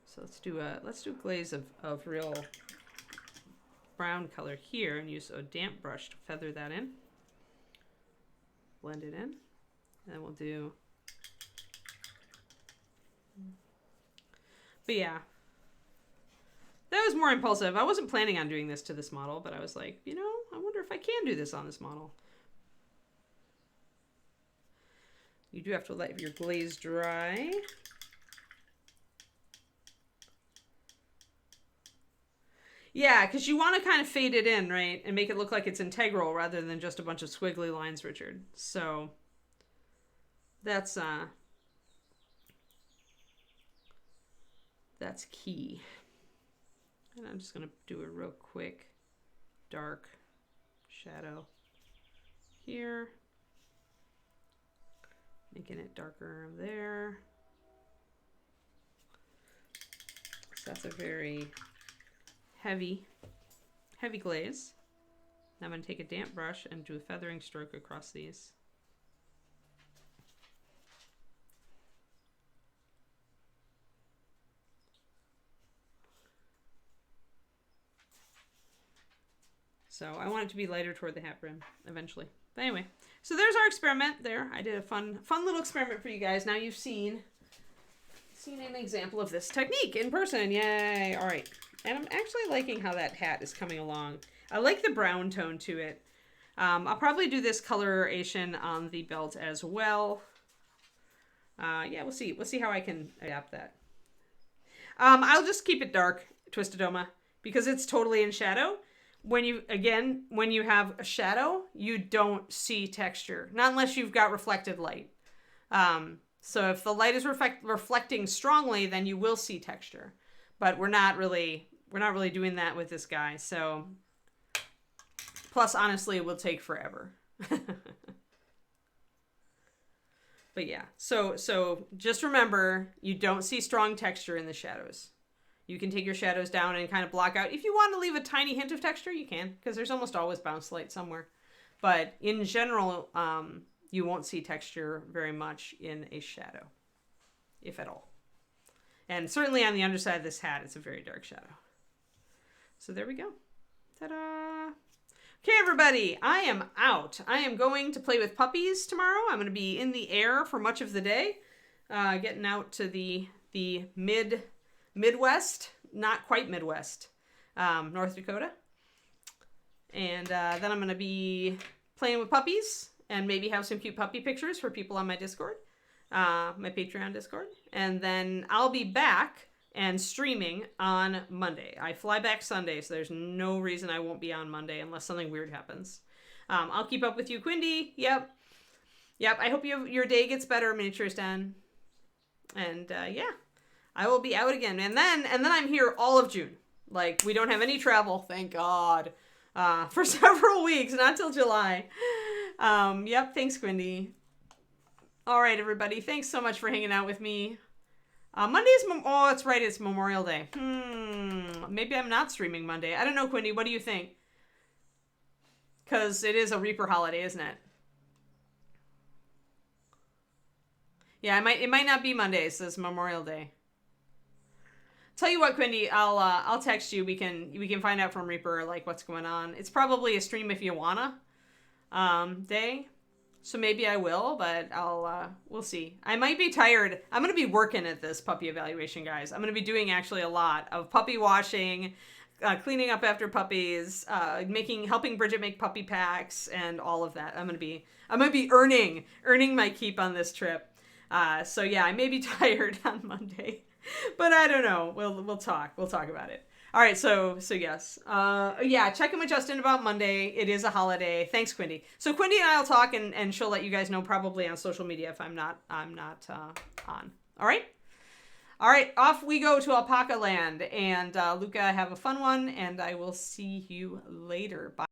so let's do a glaze of real brown color here and use a damp brush to feather that in. Blend it in. And then we'll do... But yeah. That was more impulsive. I wasn't planning on doing this to this model, but I was like, I wonder if I can do this on this model. You do have to let your glaze dry. Yeah, because you want to kind of fade it in, right? And make it look like it's integral rather than just a bunch of squiggly lines, Richard. So that's key. And I'm just going to do a real quick dark shadow here. Making it darker there. So that's a very heavy glaze. Now I'm going to take a damp brush and do a feathering stroke across these. So I want it to be lighter toward the hat brim eventually. But anyway, so there's our experiment there. I did a fun little experiment for you guys. Now you've seen an example of this technique in person. Yay. All right. And I'm actually liking how that hat is coming along. I like the brown tone to it. I'll probably do this coloration on the belt as well. Yeah, we'll see how I can adapt that. I'll just keep it dark, Twistedoma. because it's totally in shadow. When you have a shadow, you don't see texture, not unless you've got reflected light. So if the light is reflecting strongly, then you will see texture. But we're not really doing that with this guy. So plus, honestly, it will take forever. But yeah, so just remember, you don't see strong texture in the shadows. You can take your shadows down and kind of block out. If you want to leave a tiny hint of texture, you can, because there's almost always bounce light somewhere. But in general, you won't see texture very much in a shadow, if at all. And certainly on the underside of this hat, it's a very dark shadow. So there we go. Ta-da! Okay, everybody, I am out. I am going to play with puppies tomorrow. I'm going to be in the air for much of the day, getting out to the Midwest, not quite Midwest, North Dakota. And then I'm going to be playing with puppies and maybe have some cute puppy pictures for people on my Discord, my Patreon Discord. And then I'll be back and streaming on Monday. I fly back Sunday, so there's no reason I won't be on Monday unless something weird happens. I'll keep up with you, Quindy. Yep. I hope your day gets better, Miniatures Den. And yeah, I will be out again. And then I'm here all of June. Like, we don't have any travel, thank God, for several weeks, not till July. Yep, thanks, Quindy. All right, everybody, thanks so much for hanging out with me. Monday's, oh, that's right, it's Memorial Day. Maybe I'm not streaming Monday. I don't know, Quindy, what do you think? Because it is a Reaper holiday, isn't it? Yeah, it might not be Monday, so it's Memorial Day. Tell you what, Quindy, I'll text you. We can find out from Reaper, like, what's going on. It's probably a stream if you wanna day. So maybe I will, but we'll see. I might be tired. I'm going to be working at this puppy evaluation, guys. I'm going to be doing actually a lot of puppy washing, cleaning up after puppies, helping Bridget make puppy packs, and all of that. I'm going to be earning my keep on this trip. So yeah, I may be tired on Monday, but I don't know. We'll talk. We'll talk about it. All right, so yes. Yeah, check in with Justin about Monday. It is a holiday. Thanks, Quindy. So Quindy and I will talk, and she'll let you guys know probably on social media if I'm not on. All right? All right, off we go to Alpaca Land. And Luca, have a fun one, and I will see you later. Bye.